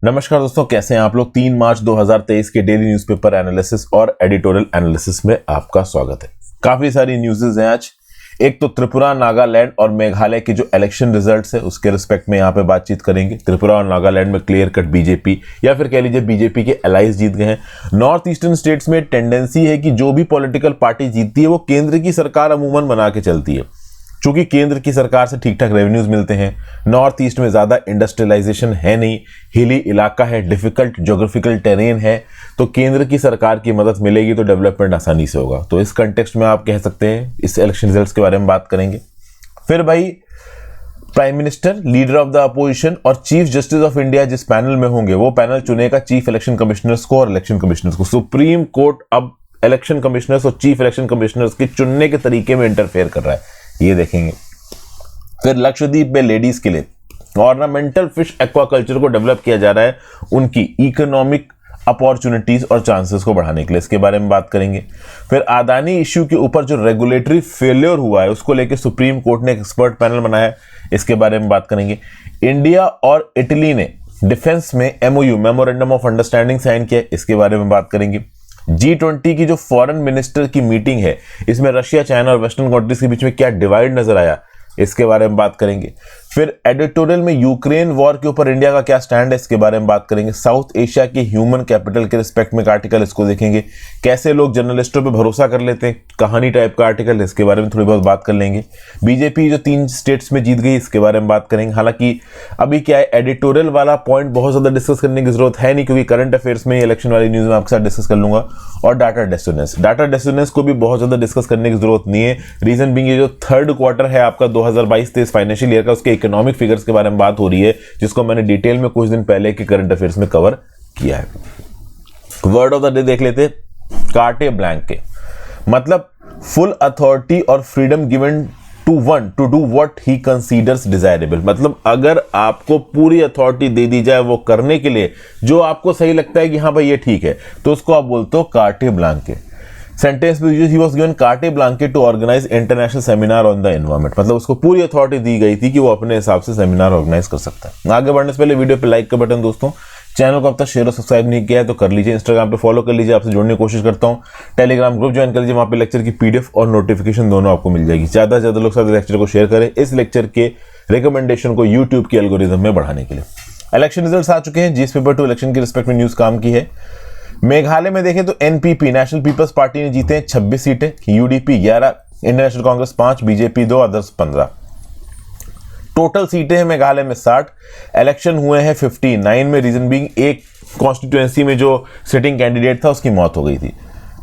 नमस्कार दोस्तों, कैसे हैं आप लोग। 3 मार्च 2023 के डेली न्यूज़पेपर एनालिसिस और एडिटोरियल एनालिसिस में आपका स्वागत है। काफी सारी न्यूज़ेस हैं आज। एक तो त्रिपुरा, नागालैंड और मेघालय के जो इलेक्शन रिजल्ट्स है उसके रिस्पेक्ट में यहाँ पे बातचीत करेंगे। त्रिपुरा और नागालैंड में क्लियर कट बीजेपी या फिर कह लीजिए बीजेपी के एलाइज जीत गए हैं। नॉर्थ ईस्टर्न स्टेट्स में टेंडेंसी है कि जो भी पॉलिटिकल पार्टी जीतती है वो केंद्र की सरकार अमूमन बना के चलती है। चूंकि केंद्र की सरकार से ठीक ठाक रेवेन्यूज मिलते हैं, नॉर्थ ईस्ट में ज्यादा इंडस्ट्रियलाइजेशन है नहीं, हिली इलाका है, डिफिकल्ट ज्योग्राफिकल टेरेन है, तो केंद्र की सरकार की मदद मिलेगी तो डेवलपमेंट आसानी से होगा। तो इस कंटेक्स्ट में आप कह सकते हैं इस इलेक्शन रिजल्ट्स के बारे में बात करेंगे। फिर भाई prime minister, leader of the opposition और चीफ जस्टिस ऑफ इंडिया जिस पैनल में होंगे वो पैनल चुनेगा चीफ इलेक्शन कमिश्नर्स को और इलेक्शन कमिश्नर्स को। सुप्रीम कोर्ट अब इलेक्शन कमिश्नर्स और चीफ इलेक्शन कमिश्नर्स के चुनने के तरीके में इंटरफेयर कर रहा है, ये देखेंगे। फिर लक्षद्वीप में लेडीज के लिए ऑर्नामेंटल फिश एक्वाकल्चर को डेवलप किया जा रहा है, उनकी इकोनॉमिक अपॉर्चुनिटीज और चांसेस को बढ़ाने के लिए, इसके बारे में बात करेंगे। फिर अदानी इश्यू के ऊपर जो रेगुलेटरी फेलियर हुआ है उसको लेकर सुप्रीम कोर्ट ने एक एक्सपर्ट पैनल बनाया है, इसके बारे में बात करेंगे। इंडिया और इटली ने डिफेंस में MOU, memorandum of understanding sign किया, इसके बारे में बात करेंगे। G20 की जो फॉरेन मिनिस्टर की मीटिंग है इसमें रशिया, चाइना और वेस्टर्न कंट्रीज के बीच में क्या डिवाइड नजर आया, इसके बारे में बात करेंगे। फिर एडिटोरियल में यूक्रेन वॉर के ऊपर इंडिया का क्या स्टैंड है, इसके बारे में बात करेंगे। साउथ एशिया के ह्यूमन कैपिटल के रिस्पेक्ट में एक आर्टिकल, इसको देखेंगे। कैसे लोग जर्नलिस्टों पे भरोसा कर लेते हैं, कहानी टाइप का आर्टिकल, इसके बारे में थोड़ी बहुत बात कर लेंगे। बीजेपी जो 3 स्टेट्स में जीत गई, इसके बारे में बात करेंगे। हालांकि अभी क्या है, एडिटोरियल वाला पॉइंट बहुत ज्यादा डिस्कस करने की जरूरत है नहीं, क्योंकि करंट अफेयर्स में इलेक्शन वाली न्यूज में आपके साथ डिस्कस कर लूंगा। और डाटा डेस्टिनेस को भी बहुत ज्यादा डिस्कस करने की जरूरत नहीं है। रीजन बीइंग, ये जो थर्ड क्वार्टर है आपका 2022-23 फाइनेंशियल ईयर का, उसके इकोनॉमिक फिगर्स के बारे में बात हो रही है, जिसको मैंने डिटेल में कुछ दिन पहले के करंट अफेयर्स में कवर किया है। वर्ड ऑफ द डे देख लेते, कार्टे ब्लैंके, मतलब फुल अथॉरिटी और freedom given to one to do what he considers desirable. मतलब अगर आपको पूरी अथॉरिटी दे दी जाए वो करने के लिए जो आपको सही लगता है कि हाँ भाई ये ठीक है, तो उसको आप बोलते हो कार्टे ब्लैंके। सेंटेंस में ही was given carte blanche to organise international seminar on the environment, मतलब उसको पूरी अथॉरिटी दी गई थी कि वो अपने हिसाब से सेमिनार ऑर्गेनाइज कर सकता है। आगे बढ़ने से पहले वीडियो पे लाइक का बटन, दोस्तों चैनल को अब तक शेयर और सब्सक्राइब नहीं किया है तो कर लीजिए। इंस्टाग्राम पे फॉलो कर लीजिए, आपसे जुड़ने की कोशिश करता हूँ। टेलीग्राम ग्रुप ज्वाइन कर लीजिए, वहां पे लेक्चर की पीडीएफ और नोटिफिकेशन दोनों आपको मिल जाएगी। ज्यादा से ज्यादा लोग साथ लेक्चर को शेयर करें, इस लेक्चर के रिकमेंडेशन को यूट्यूब के एल्गोरिथम में बढ़ाने के लिए। इलेक्शन रिजल्ट आ चुके हैं, जीएस पेपर 2 इलेक्शन के रिस्पेक्ट में न्यूज काम की है। मेघालय में देखें तो एनपीपी, नेशनल पीपल्स पार्टी ने जीते हैं 26 सीटें, UDP 11, Indian national Congress 5, BJP 2, others 15। Total सीटें हैं मेघालय में 60। इलेक्शन हुए हैं 59 में, रीजन बीइंग एक कॉन्स्टिट्यूएंसी में जो सिटिंग कैंडिडेट था उसकी मौत हो गई थी,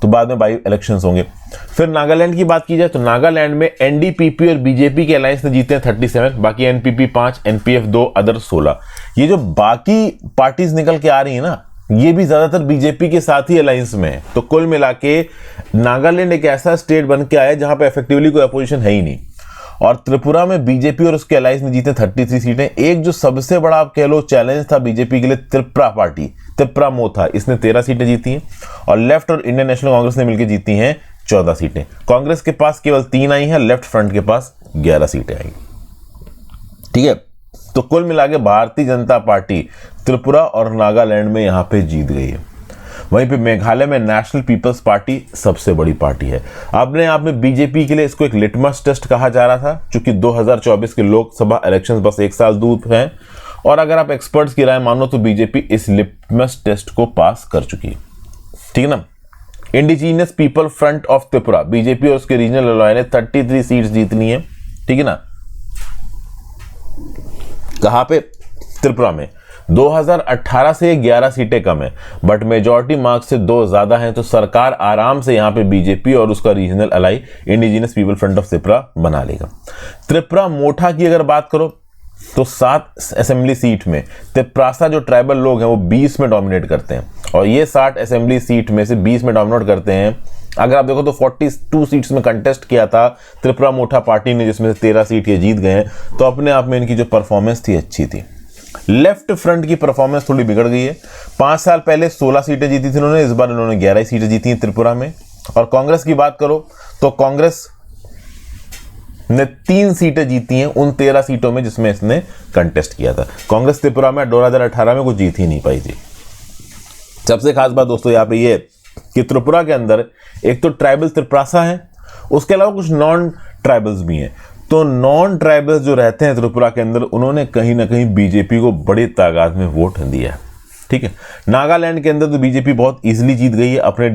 तो बाद में बाई इलेक्शंस होंगे। फिर नागालैंड की बात की जाए तो नागालैंड में एनडीपीपी और बीजेपी के अलायंस ने जीते हैं 37, बाकी एनपीपी 5, एनपीएफ 2, अदर 16। ये जो बाकी पार्टीज निकल के आ रही है ना, ये भी ज्यादातर बीजेपी के साथ ही अलायंस में है। तो कुल मिला के नागालैंड एक ऐसा स्टेट बन के आया जहां पे इफेक्टिवली कोई अपोजिशन है ही नहीं। और त्रिपुरा में बीजेपी और उसके अलायंस ने जीते 33 सीटें। एक जो सबसे बड़ा आप कह लो चैलेंज था बीजेपी के लिए, त्रिपुरा पार्टी, त्रिपुरा मो था, इसने 13 सीटें जीती हैं। और लेफ्ट और इंडियन नेशनल कांग्रेस ने मिलकर जीती हैं 14 सीटें। कांग्रेस के पास केवल 3 आई हैं, लेफ्ट फ्रंट के पास 11 सीटें आई। ठीक है, तो कुल मिला के भारतीय जनता पार्टी त्रिपुरा और नागालैंड में यहां पे जीत गई है। वहीं पे मेघालय में नेशनल पीपल्स पार्टी सबसे बड़ी पार्टी है। अपने आप में बीजेपी के लिए इसको एक लिटमस टेस्ट कहा जा रहा था, क्योंकि 2024 के लोकसभा इलेक्शंस बस 1 साल दूर हैं। और अगर आप एक्सपर्ट्स की राय मानो तो बीजेपी इस लिटमस टेस्ट को पास कर चुकी है। ठीक है ना। Indigenous people front of Tripura, BJP और उसके रीजनल अलॉय ने 33 सीट्स जीतनी है। ठीक है ना। कहां पे? त्रिपुरा में 2018 से 11 सीटें कम है, बट मेजॉरिटी मार्क्स से 2 ज्यादा हैं, तो सरकार आराम से यहां पे बीजेपी और उसका regional ally indigenous people front of Tripura बना लेगा। त्रिपुरा मोठा की अगर बात करो तो 7 असेंबली सीट में त्रिप्रासा जो ट्राइबल लोग हैं वो 20 में डोमिनेट करते हैं, और ये 60 असेंबली सीट में से 20 में डोमिनेट करते हैं। अगर आप देखो तो 42 सीट्स में कंटेस्ट किया था त्रिपुरा मोठा पार्टी ने, जिसमें से 13 सीट ये जीत गए हैं, तो अपने आप में इनकी जो परफॉर्मेंस थी अच्छी थी। लेफ्ट फ्रंट की परफॉर्मेंस थोड़ी बिगड़ गई है। 5 साल पहले 16 सीटें जीती थी उन्होंने, इस बार उन्होंने 11 सीटें जीती हैं त्रिपुरा में। और कांग्रेस की बात करो तो कांग्रेस ने 3 सीटें जीती हैं उन 13 सीटों में जिसमें इसने कंटेस्ट किया था। कांग्रेस त्रिपुरा में 2018 में कुछ जीत ही नहीं पाई थी। सबसे खास बात दोस्तों यहाँ पे ये कि त्रिपुरा के अंदर एक तो ट्राइबल त्रिप्रासा है, उसके अलावा कुछ नॉन ट्राइबल्स भी हैं। तो नॉन ट्राइबल्स जो रहते हैं त्रिपुरा के अंदर, उन्होंने कहीं ना कहीं बीजेपी को बड़ी तादाद में वोट दिया है। ठीक है, नागालैंड के अंदर तो बीजेपी बहुत इजीली जीत गई है अपने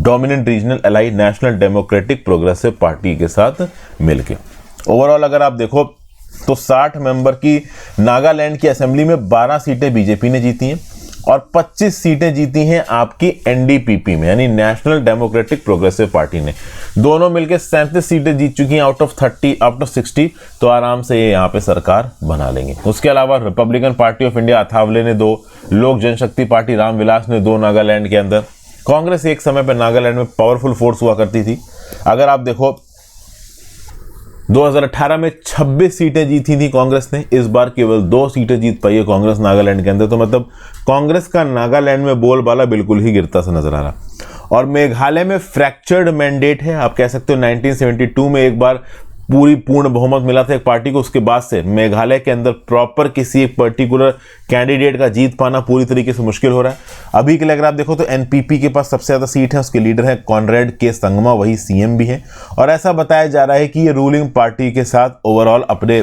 dominant regional ally national democratic progressive party के साथ मिलके। ओवरऑल अगर आप देखो तो 60 मेंबर की नागालैंड की असेंबली में 12 सीटें बीजेपी ने जीती हैं और 25 सीटें जीती हैं आपकी एनडीपीपी में, यानी नेशनल डेमोक्रेटिक प्रोग्रेसिव पार्टी ने। दोनों मिलकर 37 सीटें जीत चुकी हैं आउट ऑफ 60, तो आराम से ये यहाँ पे सरकार बना लेंगे। उसके अलावा Republican party of India Athavale ने 2, लोक जनशक्ति पार्टी रामविलास ने 2 नागालैंड के अंदर। कांग्रेस एक समय पर नागालैंड में पावरफुल फोर्स हुआ करती थी। अगर आप देखो 2018 में 26 सीटें जीती थी कांग्रेस ने, इस बार केवल 2 सीटें जीत पाई है कांग्रेस नागालैंड के अंदर। तो मतलब कांग्रेस का नागालैंड में बोलबाला बिल्कुल ही गिरता सा नजर आ रहा। और मेघालय में फ्रैक्चर्ड मैंडेट है, आप कह सकते हो 1972 में एक बार पूर्ण बहुमत मिला था एक पार्टी को, उसके बाद से मेघालय के अंदर प्रॉपर किसी एक पर्टिकुलर कैंडिडेट का जीत पाना पूरी तरीके से मुश्किल हो रहा है। अभी के लिए अगर आप देखो तो एनपीपी के पास सबसे ज्यादा सीट है, उसके लीडर है कॉनरेड के संगमा, वही सीएम भी है। और ऐसा बताया जा रहा है कि ये रूलिंग पार्टी के साथ ओवरऑल अपने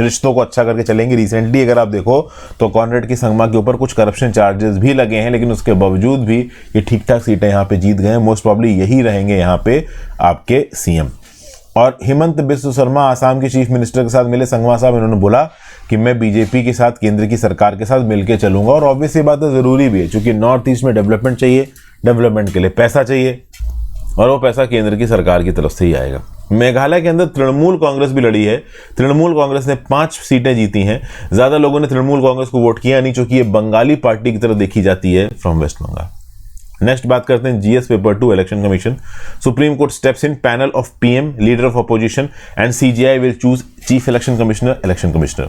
रिश्तों को अच्छा करके चलेंगे। रिसेंटली अगर आप देखो तो कॉनरेड की संगमा के ऊपर कुछ करप्शन चार्जेस भी लगे हैं, लेकिन उसके बावजूद भी ये ठीक ठाक सीटें यहाँ पे जीत गए हैं। मोस्ट प्रॉब्ली यही रहेंगे यहाँ पे आपके सीएम। और हिमंत बिस्व शर्मा आसाम के चीफ मिनिस्टर के साथ मिले संगमा साहब, इन्होंने बोला कि मैं बीजेपी के साथ केंद्र की सरकार के साथ मिलकर चलूंगा। और ऑब्वियस ये बात तो जरूरी भी है, क्योंकि नॉर्थ ईस्ट में डेवलपमेंट चाहिए, डेवलपमेंट के लिए पैसा चाहिए और वो पैसा केंद्र की सरकार की तरफ से ही आएगा। मेघालय के अंदर तृणमूल कांग्रेस भी लड़ी है। तृणमूल कांग्रेस ने 5 सीटें जीती हैं। ज्यादा लोगों ने तृणमूल कांग्रेस को वोट किया नहीं, क्योंकि ये बंगाली पार्टी की तरह देखी जाती है फ्रॉम वेस्ट बंगाल। नेक्स्ट बात करते हैं GS paper 2 election commission. Supreme court steps in, panel of PM, leader of opposition and CGI will choose chief election commissioner.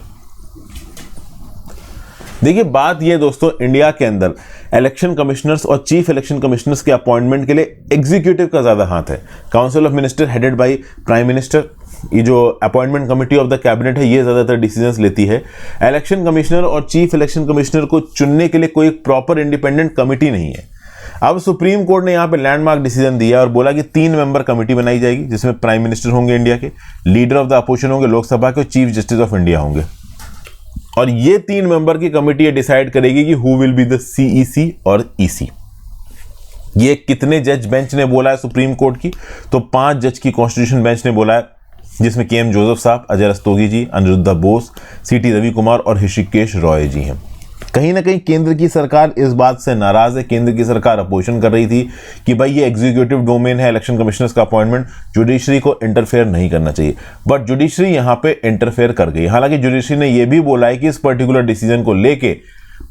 देखिए बात यह दोस्तों, इंडिया के अंदर इलेक्शन कमिश्नर्स और चीफ इलेक्शन कमिश्नर्स के अपॉइंटमेंट के लिए एग्जीक्यूटिव का ज्यादा हाथ है। Council of minister headed by prime minister, ये जो appointment committee of the cabinet है, ये ज्यादातर डिसीजंस लेती है। इलेक्शन कमिश्नर और चीफ इलेक्शन कमिश्नर को चुनने के लिए कोई प्रॉपर इंडिपेंडेंट कमिटी नहीं है। अब सुप्रीम कोर्ट ने यहां पे लैंडमार्क डिसीजन दिया और बोला कि 3 मेंबर कमेटी बनाई जाएगी, जिसमें प्राइम मिनिस्टर होंगे इंडिया के, लीडर ऑफ द अपोजिशन होंगे लोकसभा के, और चीफ जस्टिस ऑफ इंडिया होंगे। और ये 3 मेंबर की कमेटी ये डिसाइड करेगी कि who will be the CEC और ईसी। ये कितने जज बेंच ने बोला है सुप्रीम कोर्ट की, तो 5 जज की कॉन्स्टिट्यूशन बेंच ने बोला है, जिसमें केएम जोसेफ साहब, अजय रस्तोगी जी, अनिरुद्धा बोस, सीटी रवि कुमार और ऋषिकेश रॉय जी हैं। कहीं ना कहीं केंद्र की सरकार इस बात से नाराज है। केंद्र की सरकार अपोजिशन कर रही थी कि भाई ये एग्जीक्यूटिव डोमेन है इलेक्शन कमिश्नर्स का अपॉइंटमेंट, जुडिशरी को इंटरफेयर नहीं करना चाहिए। बट जुडिशरी यहां पे इंटरफेयर कर गई। हालांकि जुडिशरी ने यह भी बोला है कि इस पर्टिकुलर डिसीजन को लेके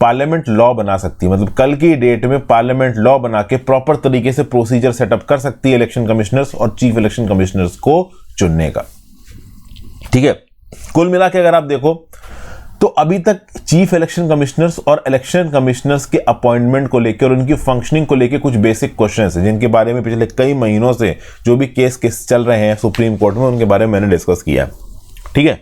पार्लियामेंट लॉ बना सकती है, मतलब कल की डेट में पार्लियामेंट लॉ बना के प्रॉपर तरीके से प्रोसीजर सेटअप कर सकती है इलेक्शन कमिश्नर्स और चीफ इलेक्शन कमिश्नर्स को चुनने का। ठीक है, कुल मिला के अगर आप देखो तो अभी तक चीफ इलेक्शन कमिश्नर्स और इलेक्शन कमिश्नर्स के अपॉइंटमेंट को लेकर और उनकी फंक्शनिंग को लेकर कुछ बेसिक क्वेश्चंस हैं, जिनके बारे में पिछले कई महीनों से जो भी केस चल रहे हैं सुप्रीम कोर्ट में, उनके बारे में मैंने डिस्कस किया। ठीक है,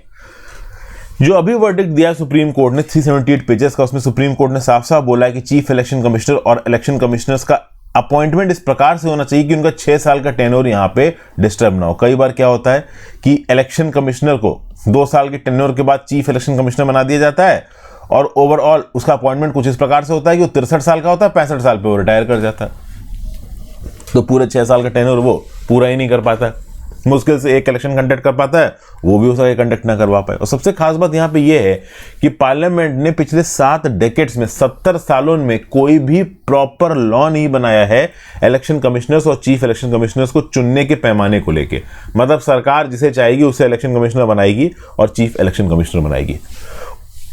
जो अभी वर्डिक्ट दिया सुप्रीम कोर्ट ने 378 पेजेस का, उसमें सुप्रीम कोर्ट ने साफ साफ बोला है कि चीफ इलेक्शन कमिश्नर और इलेक्शन कमिश्नर्स का अपॉइंटमेंट इस प्रकार से होना चाहिए कि उनका 6 साल का टेन्योर यहां पे डिस्टर्ब ना हो। कई बार क्या होता है कि इलेक्शन कमिश्नर को 2 साल के टेन्योर के बाद चीफ इलेक्शन कमिश्नर बना दिया जाता है और ओवरऑल उसका अपॉइंटमेंट कुछ इस प्रकार से होता है कि वो 63 साल का होता है, 65 साल पे वो रिटायर कर जाता है, तो पूरे 6 साल का टेन्योर वो पूरा ही नहीं कर पाता है। मुश्किल से एक इलेक्शन कंडक्ट कर पाता है, वो भी उसका कंडक्ट ना करवा पाए। और सबसे खास बात यहां पे ये है कि पार्लियामेंट ने पिछले 7 डेकेड्स में 70 सालों में कोई भी प्रॉपर लॉ नहीं बनाया है इलेक्शन कमिश्नर्स और चीफ इलेक्शन कमिश्नर्स को चुनने के पैमाने को लेके। मतलब सरकार जिसे चाहेगी उसे इलेक्शन कमिश्नर बनाएगी और चीफ इलेक्शन कमिश्नर बनाएगी।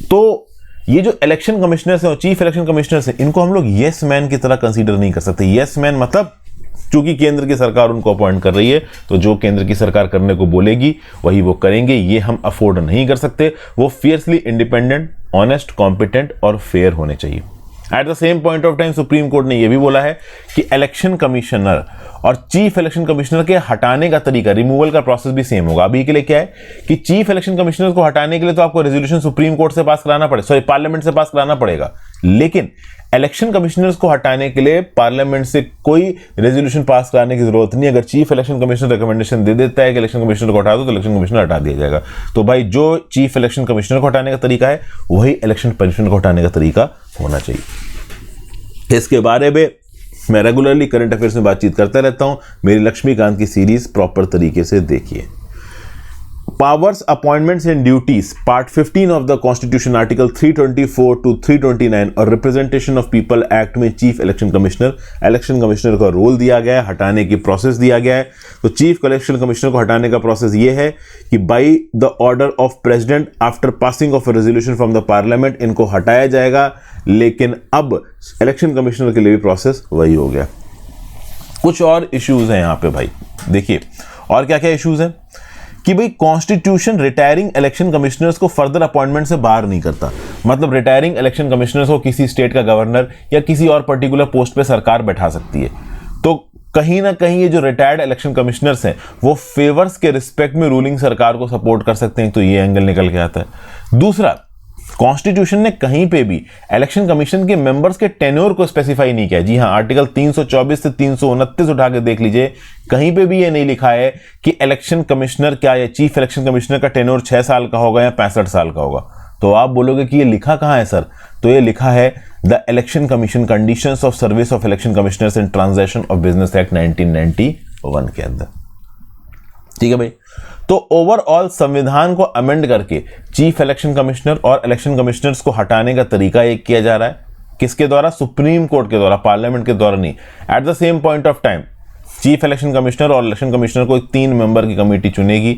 तो ये जो इलेक्शन कमिश्नर्स हैं और चीफ इलेक्शन कमिश्नर्स हैं, इनको हम लोग येस मैन की तरह कंसीडर नहीं कर सकते। येस मैन मतलब चूंकि केंद्र की सरकार उनको अपॉइंट कर रही है, तो जो केंद्र की सरकार करने को बोलेगी वही वो करेंगे, ये हम अफोर्ड नहीं कर सकते। वो फियर्सली इंडिपेंडेंट, ऑनेस्ट, कॉम्पिटेंट और फेयर होने चाहिए। Eight the same point of time supreme court ने यह भी बोला है कि इलेक्शन कमिश्नर और चीफ इलेक्शन कमिश्नर के हटाने का तरीका, रिमूवल का प्रोसेस भी सेम होगा। अभी के लिए क्या है कि चीफ इलेक्शन कमिश्नर को हटाने के लिए तो आपको रेजोल्यूशन सुप्रीम कोर्ट से पास कराना पड़ेगा, सॉरी पार्लियामेंट से पास कराना पड़ेगा, लेकिन इलेक्शन कमिश्नर्स को हटाने के लिए पार्लियामेंट से कोई रेजोल्यूशन पास कराने की जरूरत नहीं। अगर चीफ इलेक्शन कमिश्नर रिकमेंडेशन दे देता है कि इलेक्शन कमिश्नर को हटा दो, तो इलेक्शन कमिश्नर हटा दिया जाएगा। तो भाई जो चीफ इलेक्शन कमिश्नर को हटाने का तरीका है वही इलेक्शन कमिश्नर को हटाने का तरीका होना चाहिए। इसके बारे में मैं रेगुलरली करंट अफेयर्स में बातचीत करता रहता हूं। मेरी लक्ष्मीकांत की सीरीज प्रॉपर तरीके से देखिए। Powers, appointments and duties, part 15 of the constitution, article 324 to 329 और रिप्रेजेंटेशन ऑफ पीपल एक्ट में चीफ इलेक्शन कमिश्नर का रोल दिया गया है, हटाने की प्रोसेस दिया गया है। तो चीफ इलेक्शन कमिश्नर को हटाने का प्रोसेस ये है कि by the order of president after passing of a resolution from the parliament इनको हटाया जाएगा। लेकिन अब इलेक्शन कमिश्नर के लिए भी प्रोसेस वही हो गया। कुछ और इश्यूज हैं यहां पे भाई, देखिए और क्या क्या इश्यूज हैं कि भाई कॉन्स्टिट्यूशन रिटायरिंग इलेक्शन कमिश्नर्स को फर्दर अपॉइंटमेंट से बाहर नहीं करता। मतलब रिटायरिंग इलेक्शन कमिश्नर्स को किसी स्टेट का गवर्नर या किसी और पर्टिकुलर पोस्ट पे सरकार बैठा सकती है। तो कहीं ना कहीं ये जो रिटायर्ड इलेक्शन कमिश्नर्स हैं वो फेवर्स के रिस्पेक्ट में रूलिंग सरकार को सपोर्ट कर सकते हैं, तो ये एंगल निकल के आता है। दूसरा, कॉन्स्टिट्यूशन ने कहीं पे भी इलेक्शन कमीशन के मेंबर्स के टेन्योर को स्पेसिफाई नहीं किया। जी हां, आर्टिकल 324 से 329 उठा के देख लीजिए, कहीं पे भी ये नहीं लिखा है कि इलेक्शन कमिश्नर क्या या चीफ इलेक्शन कमिश्नर का टेन्योर 6 साल का होगा या 65 साल का होगा। तो आप बोलोगे कि ये लिखा कहां है सर? तो ये लिखा है the election commission conditions of service of election commissioners in transaction of business act 1991 के अंदर। ठीक है भाई। तो ओवरऑल संविधान को अमेंड करके चीफ इलेक्शन कमिश्नर और इलेक्शन कमिश्नर्स को हटाने का तरीका एक किया जा रहा है। किसके द्वारा? सुप्रीम कोर्ट के द्वारा, पार्लियामेंट के द्वारा नहीं। At the same point of time chief election commissioner और इलेक्शन कमिश्नर को एक 3 मेंबर की कमेटी चुनेगी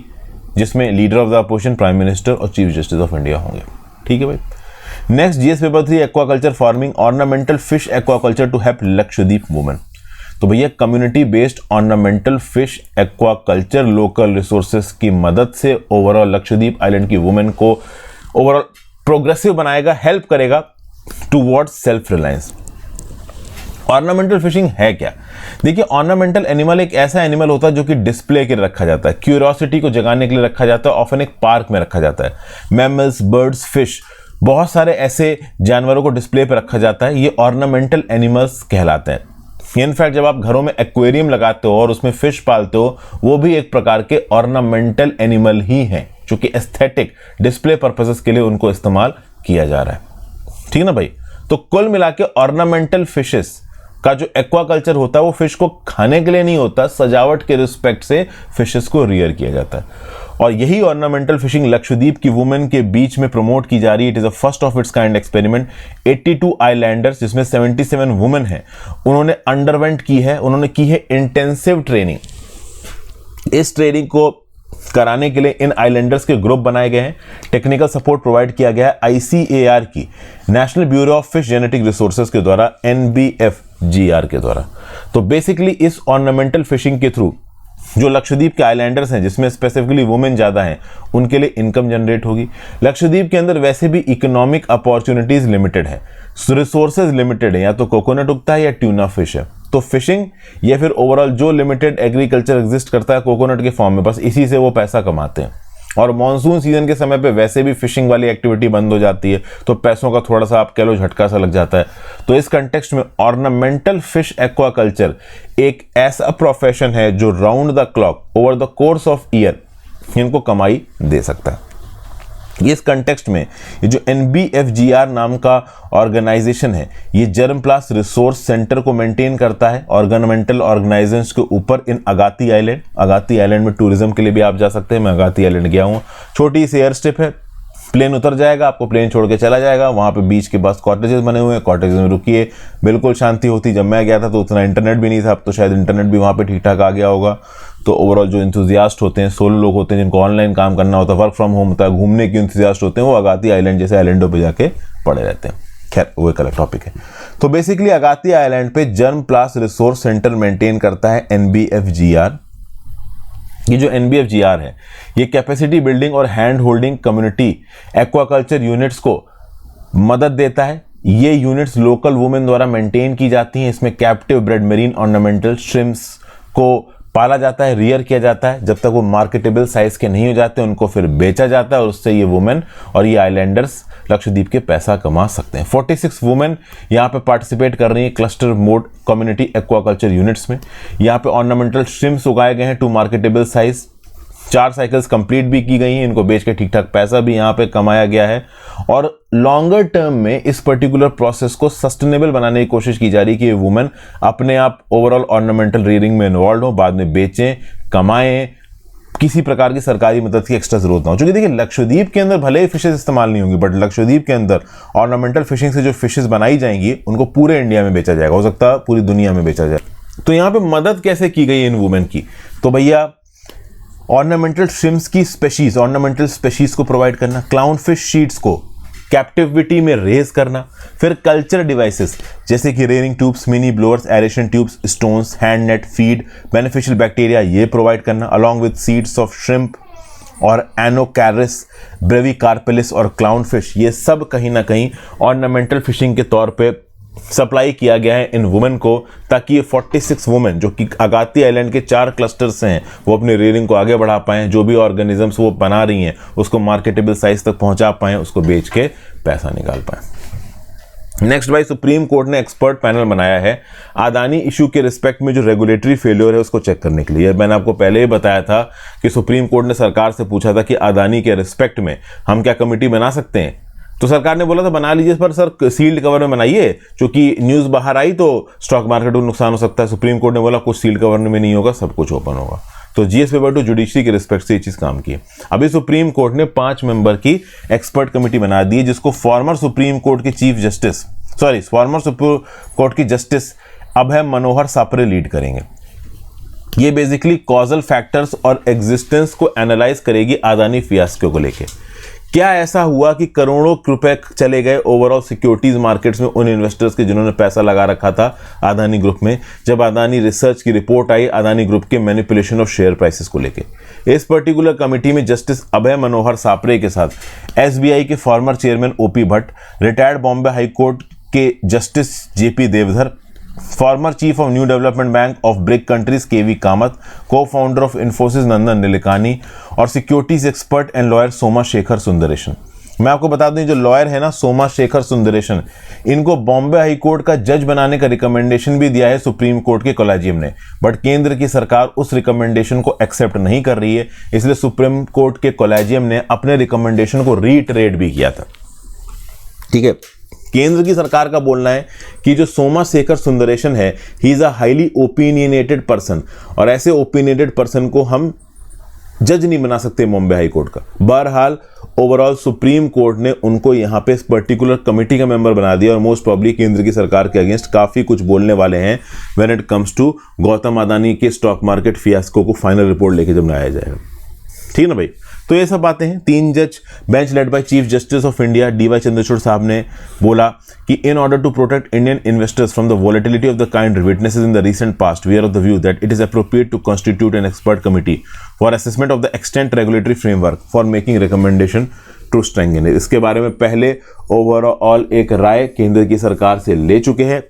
जिसमें leader of the opposition, prime minister और चीफ जस्टिस ऑफ इंडिया होंगे। ठीक है भाई। Next, GS paper 3, aquaculture farming ornamental fish aquaculture to help Lakshadweep women. तो भैया community based ornamental fish aquaculture local resources की मदद से ओवरऑल लक्षद्वीप आइलैंड की वुमेन को ओवरऑल प्रोग्रेसिव बनाएगा, हेल्प करेगा towards self reliance. Ornamental fishing है क्या? देखिए, ऑर्नामेंटल एनिमल एक ऐसा एनिमल होता है जो कि डिस्प्ले के लिए रखा जाता है, क्यूरियोसिटी को जगाने के लिए रखा जाता है, ऑफन एक पार्क में रखा जाता है। मैमल्स, बर्ड्स, फिश, बहुत सारे ऐसे जानवरों को डिस्प्ले पे रखा जाता है, ये ऑर्नामेंटल एनिमल्स कहलाते हैं। इनफैक्ट जब आप घरों में एक्वेरियम लगाते हो और उसमें फिश पालते हो, वो भी एक प्रकार के ऑर्नामेंटल एनिमल ही हैं, जो कि एस्थेटिक डिस्प्ले पर्पसेस के लिए उनको इस्तेमाल किया जा रहा है। ठीक है ना भाई। तो कुल मिला के ऑर्नामेंटल फिशेस का जो एक्वाकल्चर होता है वो फिश को खाने के लिए नहीं होता, सजावट के रिस्पेक्ट से फिशेस को रियर किया जाता है। और यही ऑर्नामेंटल फिशिंग लक्षद्वीप की वुमेन के बीच में प्रमोट की जा रही है। It is a first of its kind experiment. 82 Islanders जिसमें 77 वुमेन हैं, उन्होंने अंडरवेंट की है, उन्होंने की है इंटेंसिव ट्रेनिंग। इस ट्रेनिंग को कराने के लिए इन आइलैंडर्स के ग्रुप बनाए गए हैं। टेक्निकल सपोर्ट प्रोवाइड किया गया है ICAR की, national bureau of fish genetic resources के द्वारा, NBFGR के द्वारा। तो बेसिकली इस ऑर्नामेंटल फिशिंग के थ्रू जो लक्षद्वीप के आइलैंडर्स हैं, जिसमें स्पेसिफिकली वुमेन ज्यादा हैं, उनके लिए इनकम जनरेट होगी। लक्षद्वीप के अंदर वैसे भी इकोनॉमिक अपॉर्चुनिटीज लिमिटेड है, रिसोर्सेज लिमिटेड है, या तो कोकोनट उगता है या ट्यूना फिश है। तो फिशिंग या फिर ओवरऑल जो लिमिटेड एग्रीकल्चर एग्जिस्ट करता है कोकोनट के फॉर्म में, बस इसी से वो पैसा कमाते हैं। और मॉनसून सीजन के समय पे वैसे भी फिशिंग वाली एक्टिविटी बंद हो जाती है, तो पैसों का थोड़ा सा आप कह लो झटका सा लग जाता है। तो इस कंटेक्स्ट में ऑर्नामेंटल फिश एक्वाकल्चर एक ऐसा प्रोफेशन है जो round the clock over the course of year इनको कमाई दे सकता है। इस कंटेक्स्ट में ये जो NBFGR नाम का ऑर्गेनाइजेशन है, ये जर्मप्लास रिसोर्स सेंटर को मेंटेन करता है ऑर्गेनामेंटल ऑर्गेनाइजेशंस के ऊपर इन अगाती आइलैंड में टूरिज्म के लिए भी आप जा सकते हैं। मैं अगाती आइलैंड गया हूँ, छोटी सी एयर स्ट्रिप है, प्लेन उतर जाएगा, आपको प्लेन छोड़ के चला जाएगा। वहां पे बीच के पास कॉटेजेस बने हुए हैं, कॉटेजेस में रुकिए, बिल्कुल शांति होती। जब मैं गया था तो उतना इंटरनेट भी नहीं था, अब तो शायद इंटरनेट भी वहां पे ठीक ठाक आ गया होगा। तो ओवरऑल जो इंथुजियास्ट होते हैं, सोलो लोग होते हैं जिनको ऑनलाइन काम करना होता है, वर्क फ्रॉम होम होता है, घूमने के इंथुजियास्ट होते हैं, वो अगाती आइलैंड जैसे आइलैंडों पर जाके पड़े रहते हैं। खैर वो एक अलग टॉपिक है। तो बेसिकली अगाती आइलैंड पे जर्मप्लास रिसोर्स सेंटर मेंटेन करता है NBFGR। ये जो NBFGR है, ये कैपेसिटी बिल्डिंग और hand holding community aquaculture units को मदद देता है ये यूनिट्स लोकल वुमेन द्वारा मेंटेन की जाती हैं। इसमें captive bred marine ornamental shrimps को पाला जाता है, रियर किया जाता है। जब तक वो मार्केटेबल साइज के नहीं हो जाते उनको फिर बेचा जाता है और उससे ये वुमेन और ये आइलैंडर्स लक्षद्वीप के पैसा कमा सकते हैं। 46 वुमेन यहाँ पे पार्टिसिपेट कर रही हैं cluster mode community aquaculture units में। यहाँ पे ऑर्नामेंटल श्रिम्प्स उगाए गए हैं to marketable size. 4 cycles complete भी की गई हैं, इनको बेच के ठीक ठाक पैसा भी यहाँ पे कमाया गया है। और लॉन्गर टर्म में इस पर्टिकुलर प्रोसेस को सस्टेनेबल बनाने की कोशिश की जा रही है कि ये वुमेन अपने आप ओवरऑल ऑर्नामेंटल रीयरिंग में इन्वॉल्व हो, बाद में बेचें, कमाएं, किसी प्रकार की सरकारी मदद की एक्स्ट्रा जरूरत ना हो। क्योंकि देखिए लक्षद्वीप के अंदर भले ही फिशेज इस्तेमाल नहीं होंगी, बट लक्षद्वीप के अंदर ऑर्नामेंटल फिशिंग से जो फिशेज बनाई जाएंगी उनको पूरे इंडिया में बेचा जाएगा, हो सकता है पूरी दुनिया में बेचा जाए। तो यहाँ पे मदद कैसे की गई इन वुमेन की? तो भैया ऑर्नामेंटल श्रिम्प्स की स्पेशीज, ऑर्नामेंटल स्पेशीज को प्रोवाइड करना, क्लाउन फिश शीट्स को कैप्टिविटी में रेज करना, फिर कल्चर डिवाइसेस जैसे कि rearing tubes, mini blowers, aeration tubes, stones, hand net, feed, beneficial bacteria ये प्रोवाइड करना, along with seeds of shrimp और एनोकैरिस, ब्रेविकार्पेलिस और क्लाउन फिश, ये सब कहीं ना कहीं ऑर्नामेंटल फिशिंग के तौर पे सप्लाई किया गया है इन वुमेन को, ताकि ये 46 वुमेन जो कि अगाती आइलैंड के 4 क्लस्टर्स से हैं वो अपनी रेयरिंग को आगे बढ़ा पाएं, जो भी ऑर्गेनिजम्स वो बना रही हैं उसको मार्केटेबल साइज तक पहुंचा पाएं, उसको बेच के पैसा निकाल पाएं। नेक्स्ट भाई, सुप्रीम कोर्ट ने एक्सपर्ट पैनल बनाया है अदानी इशू के रिस्पेक्ट में जो रेगुलेटरी फेलियर है उसको चेक करने के लिए। मैंने आपको पहले ही बताया था कि सुप्रीम कोर्ट ने सरकार से पूछा था कि अदानी के रिस्पेक्ट में हम क्या कमेटी बना सकते हैं, तो सरकार ने बोला था बना लीजिए, पर सर सील्ड कवर में बनाइए, क्योंकि न्यूज़ बाहर आई तो स्टॉक मार्केट को नुकसान हो सकता है। सुप्रीम कोर्ट ने बोला कुछ सील्ड कवर में नहीं होगा, सब कुछ ओपन होगा। तो जीएस पेपर टू जुडिशरी के रिस्पेक्ट से ये चीज़ काम की। अभी सुप्रीम कोर्ट ने 5 मेंबर की एक्सपर्ट कमेटी बना दी है, जिसको फॉर्मर सुप्रीम कोर्ट की जस्टिस अभय मनोहर सापरे लीड करेंगे। ये बेसिकली कॉजल फैक्टर्स और एग्जिस्टेंस को एनालाइज करेगी अदानी फियास्को को लेके। क्या ऐसा हुआ कि करोड़ों रुपए चले गए ओवरऑल सिक्योरिटीज मार्केट्स में उन इन्वेस्टर्स के जिन्होंने पैसा लगा रखा था अदानी ग्रुप में, जब अदानी रिसर्च की रिपोर्ट आई अदानी ग्रुप के मैनिपुलेशन ऑफ शेयर प्राइसेस को लेके। इस पर्टिकुलर कमेटी में जस्टिस अभय मनोहर सापरे के साथ एसबीआई के former chairman OP Bhatt, retired Bombay high court के justice JP Deodhar, former chief of New Development Bank of BRIC countries KV Kamath, cofounder of Infosys Nandan Nilekani और securities expert and lawyer Soma Shekhar Sundaresan. मैं आपको बता दूं जो लॉयर है ना सोमा शेखर सुंदरेशन, इनको बॉम्बे हाई कोर्ट का जज बनाने का रिकमेंडेशन भी दिया है सुप्रीम कोर्ट के कोलेजियम ने, बट केंद्र की सरकार उस रिकमेंडेशन को एक्सेप्ट नहीं कर रही है, इसलिए सुप्रीम कोर्ट के कोलेजियम ने अपने रिकमेंडेशन को रीइटरेट भी किया था। ठीक है, केंद्र की सरकार का बोलना है कि जो सोमा शेखर सुंदरेशन है he is a highly opinionated person, और ऐसे ओपिनियनेटेड पर्सन को हम जज नहीं बना सकते बॉम्बे हाई कोर्ट का। बहरहाल ओवरऑल सुप्रीम कोर्ट ने उनको यहां पे इस पर्टिकुलर कमेटी का मेंबर बना दिया और मोस्ट प्रॉब्ली केंद्र की सरकार के अगेंस्ट काफी कुछ बोलने वाले हैं when it comes to Gautam Adani के स्टॉक मार्केट फियास्को को फाइनल रिपोर्ट लेके जब लाया जाएगा। ठीक ना भाई, तो ये सब बातें हैं। 3 जज bench led by chief justice of India DY Chandrachud साहब ने बोला कि in order to protect Indian investors from the volatility of the kind witnesses in the recent past, we are of the view that it is appropriate to constitute an expert committee for assessment of the extent regulatory framework for making recommendation to strengthen it. इसके बारे में पहले overall एक राय केंद्र की सरकार से ले चुके हैं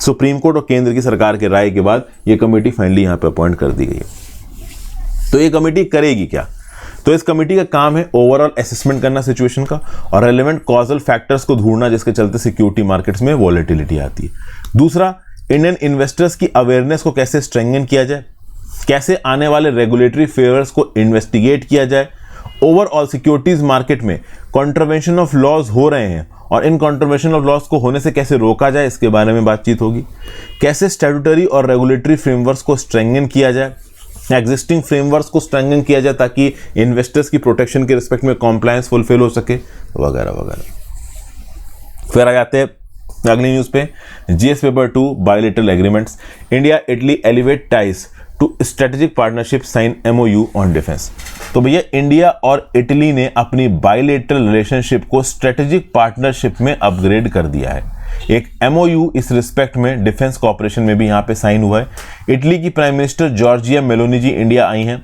सुप्रीम कोर्ट, और केंद्र की सरकार के राय के बाद ये कमेटी फाइनली यहाँ पे अपॉइंट कर दी गई है। तो ये कमेटी करेगी क्या? तो इस कमेटी का काम है ओवरऑल असेसमेंट करना सिचुएशन का और रेलेवेंट कॉजल फैक्टर्स को ढूंढना जिसके चलते सिक्योरिटी मार्केट्स में वॉलेटिलिटी आती है। दूसरा, इंडियन इन्वेस्टर्स की अवेयरनेस को कैसे स्ट्रेंथन किया जाए, कैसे आने वाले रेगुलेटरी फेवर्स को इन्वेस्टिगेट किया जाए, ओवरऑल सिक्योरिटीज मार्केट में कॉन्ट्रवेंशन ऑफ लॉज हो रहे हैं और इन कॉन्ट्रवेंशन ऑफ लॉज को होने से कैसे रोका जाए इसके बारे में बातचीत होगी। कैसे स्टैट्यूटरी और रेगुलेटरी फ्रेमवर्क्स को स्ट्रेंथन किया जाए, एग्जिस्टिंग फ्रेमवर्क्स को स्ट्रेंथन किया जाए ताकि इन्वेस्टर्स की प्रोटेक्शन के रिस्पेक्ट में कॉम्प्लायंस फुलफिल हो सके, वगैरह वगैरह। फिर आ जाते हैं अगली न्यूज पे, GS paper 2 bilateral agreements, India Italy elevate ties to strategic partnership sign MOU on defence. तो भैया इंडिया और इटली ने अपनी बायलैटरल रिलेशनशिप को स्ट्रेटेजिक पार्टनरशिप में अपग्रेड कर दिया है। एक एमओयू इस रिस्पेक्ट में डिफेंस कॉर्पोरेशन में भी यहां पे साइन हुआ है। इटली की prime minister Giorgia Meloni ji India आई हैं।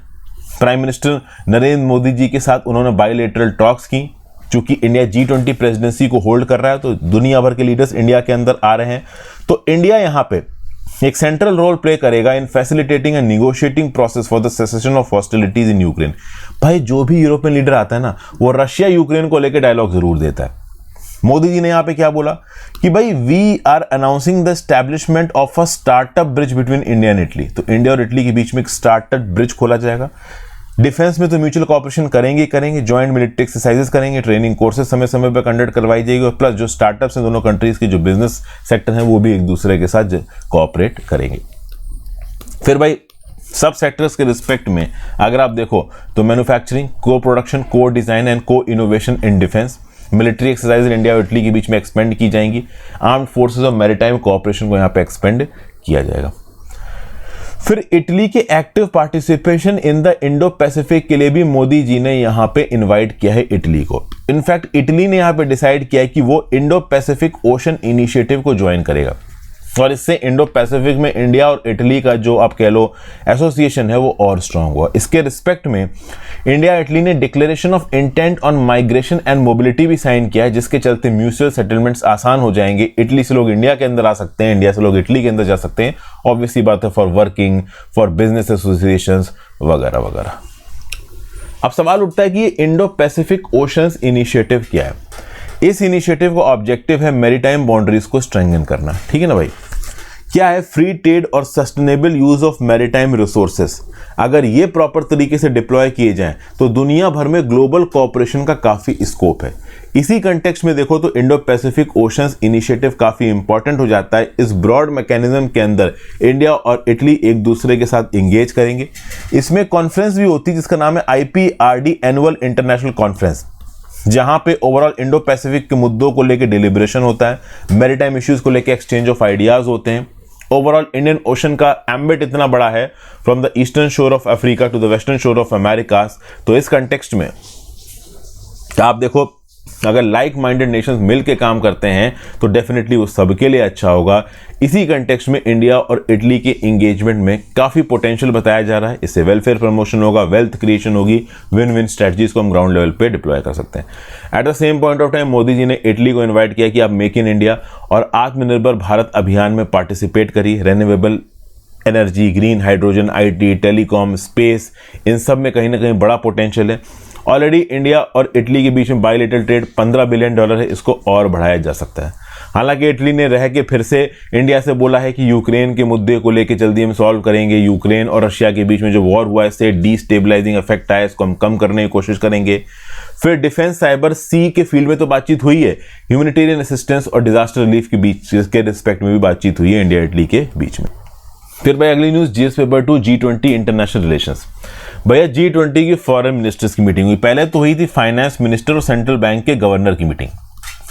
प्राइम मिनिस्टर नरेंद्र मोदी जी के साथ उन्होंने बायलैटरल टॉक्स की। चूंकि इंडिया G20 प्रेसिडेंसी को होल्ड कर रहा है तो दुनिया भर के लीडर्स इंडिया के अंदर आ रहे हैं, तो इंडिया यहां पे एक सेंट्रल रोल प्ले करेगा in facilitating and negotiating process for the cessation of hostilities in Ukraine. भाई जो भी यूरोपियन लीडर आता है ना, वो रशिया यूक्रेन को लेकर डायलॉग जरूर देता है। मोदी जी ने यहां पे क्या बोला कि भाई we are announcing the establishment of a startup bridge between India and Italy. तो इंडिया और इटली के बीच में एक स्टार्टअप ब्रिज खोला जाएगा। डिफेंस में तो म्यूचुअल कॉपरेशन करेंगे, ज्वाइंट मिलिट्री एक्सरसाइजेस करेंगे, ट्रेनिंग कोर्सेज समय समय पर कंडक्ट करवाई जाएगी, और प्लस जो स्टार्टअप्स हैं दोनों कंट्रीज के जो बिजनेस सेक्टर हैं वो भी एक दूसरे के साथ कोऑपरेट करेंगे। फिर भाई सब सेक्टर्स के रिस्पेक्ट में अगर आप देखो तो मैन्युफैक्चरिंग, को प्रोडक्शन, को डिजाइन एंड को innovation in defence, military exercise India और इटली के बीच में एक्सपेंड की जाएंगी। आर्म्ड फोर्सेज और मैरीटाइम कोऑपरेशन को यहाँ पे एक्सपेंड किया जाएगा। फिर इटली के active participation in the Indo Pacific के लिए भी मोदी जी ने यहां पे इनवाइट किया है इटली को। इनफैक्ट इटली ने यहां पे डिसाइड किया है कि वो इंडो पैसिफिक ओशन इनिशिएटिव को ज्वाइन करेगा, और इससे इंडो पैसिफिक में इंडिया और इटली का जो आप कह लो एसोसिएशन है वो और स्ट्रांग हुआ। इसके रिस्पेक्ट में इंडिया इटली ने declaration of intent on migration and mobility भी साइन किया है, जिसके चलते म्यूचुअल सेटलमेंट्स आसान हो जाएंगे। इटली से लोग इंडिया के अंदर आ सकते हैं, इंडिया से लोग इटली के अंदर जा सकते हैं। ऑब्वियसली बात है for working, for business associations वगैरह वगैरह। अब सवाल उठता है कि ये इंडो पैसिफिक ओशंस इनिशिएटिव क्या है। इस इनिशिएटिव का ऑब्जेक्टिव है मैरीटाइम बाउंड्रीज को स्ट्रेंथन करना, ठीक है ना भाई। क्या है, फ्री ट्रेड और sustainable use of maritime resources. अगर ये प्रॉपर तरीके से डिप्लॉय किए जाएं तो दुनिया भर में ग्लोबल कोऑपरेशन का काफी स्कोप है। इसी कंटेक्स्ट में देखो तो इंडो पैसिफिक ओशंस इनिशिएटिव काफी इंपॉर्टेंट हो जाता है। इस ब्रॉड मैकेनिज्म के अंदर इंडिया और इटली एक दूसरे के साथ इंगेज करेंगे। इसमें कॉन्फ्रेंस भी होती है जिसका नाम है IPRD एनुअल इंटरनेशनल कॉन्फ्रेंस, जहां पे ओवरऑल इंडो पैसिफिक के मुद्दों को लेकर डिलिब्रेशन होता है, मैरीटाइम इश्यूज को लेकर एक्सचेंज ऑफ आइडियाज होते हैं। ओवरऑल इंडियन ओशन का एम्बिट इतना बड़ा है, from the eastern shore of Africa to the western shore of Americas. तो इस कंटेक्स्ट में आप देखो अगर लाइक माइंडेड नेशंस मिलकर काम करते हैं तो डेफिनेटली वो सबके लिए अच्छा होगा। इसी कंटेक्स्ट में इंडिया और इटली के इंगेजमेंट में काफी पोटेंशियल बताया जा रहा है। इससे वेलफेयर प्रमोशन होगा, वेल्थ क्रिएशन होगी, विन विन स्ट्रेटजीज को हम ग्राउंड लेवल पे डिप्लॉय कर सकते हैं। At the same point of time Modi ji ने इटली को इन्वाइट किया कि आप मेक इन इंडिया और आत्मनिर्भर भारत अभियान में पार्टिसिपेट करिए। Renewable energy, green hydrogen, IT, telecom, space, इन सब में कहीं ना कहीं बड़ा पोटेंशियल है। ऑलरेडी इंडिया और इटली के बीच में बायलैटरल ट्रेड $15 बिलियन है, इसको और बढ़ाया जा सकता है। हालांकि इटली ने रह के फिर से इंडिया से बोला है कि यूक्रेन के मुद्दे को लेकर जल्दी हम सॉल्व करेंगे। यूक्रेन और रशिया के बीच में जो वॉर हुआ है इससे डिस्टेबलाइजिंग इफेक्ट आया, इसको हम कम करने की कोशिश करेंगे। फिर डिफेंस, साइबर, सी के फील्ड में तो बातचीत हुई है। ह्यूमैनिटेरियन असिस्टेंस और डिजास्टर रिलीफ के बीच के रिस्पेक्ट में भी बातचीत हुई है इंडिया इटली के बीच में। फिर भाई अगली news, GS paper 2 G20 international relations. भैया G20 की फॉरेन मिनिस्टर्स की मीटिंग हुई। पहले तो हुई थी फाइनेंस मिनिस्टर और सेंट्रल बैंक के गवर्नर की मीटिंग,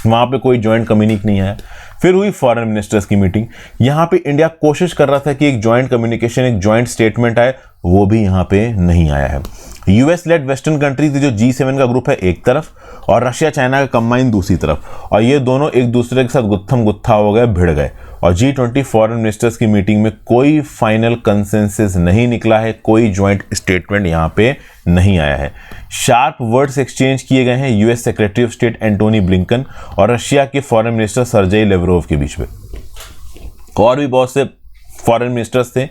वहां पे कोई ज्वाइंट कम्युनिक नहीं आया। फिर हुई फॉरेन मिनिस्टर्स की मीटिंग, यहां पे इंडिया कोशिश कर रहा था कि एक ज्वाइंट कम्युनिकेशन, एक ज्वाइंट स्टेटमेंट आए, वो भी यहां पे नहीं आया है। US लेड वेस्टर्न कंट्रीज जो G7 का ग्रुप है एक तरफ और रशिया चाइना का कंबाइन दूसरी तरफ, और ये दोनों एक दूसरे के साथ गुत्थम गुत्था हो गए, भिड़ गए, और G20 फॉरेन मिनिस्टर्स की मीटिंग में कोई फाइनल कंसेंसस नहीं निकला है, कोई ज्वाइंट स्टेटमेंट यहां पे नहीं आया है। शार्प वर्ड्स एक्सचेंज किए गए हैं US secretary of state Antony Blinken और रशिया के फॉरेन मिनिस्टर सर्जेई लेवरोव के बीच में। और भी बहुत से फॉरेन मिनिस्टर्स थे।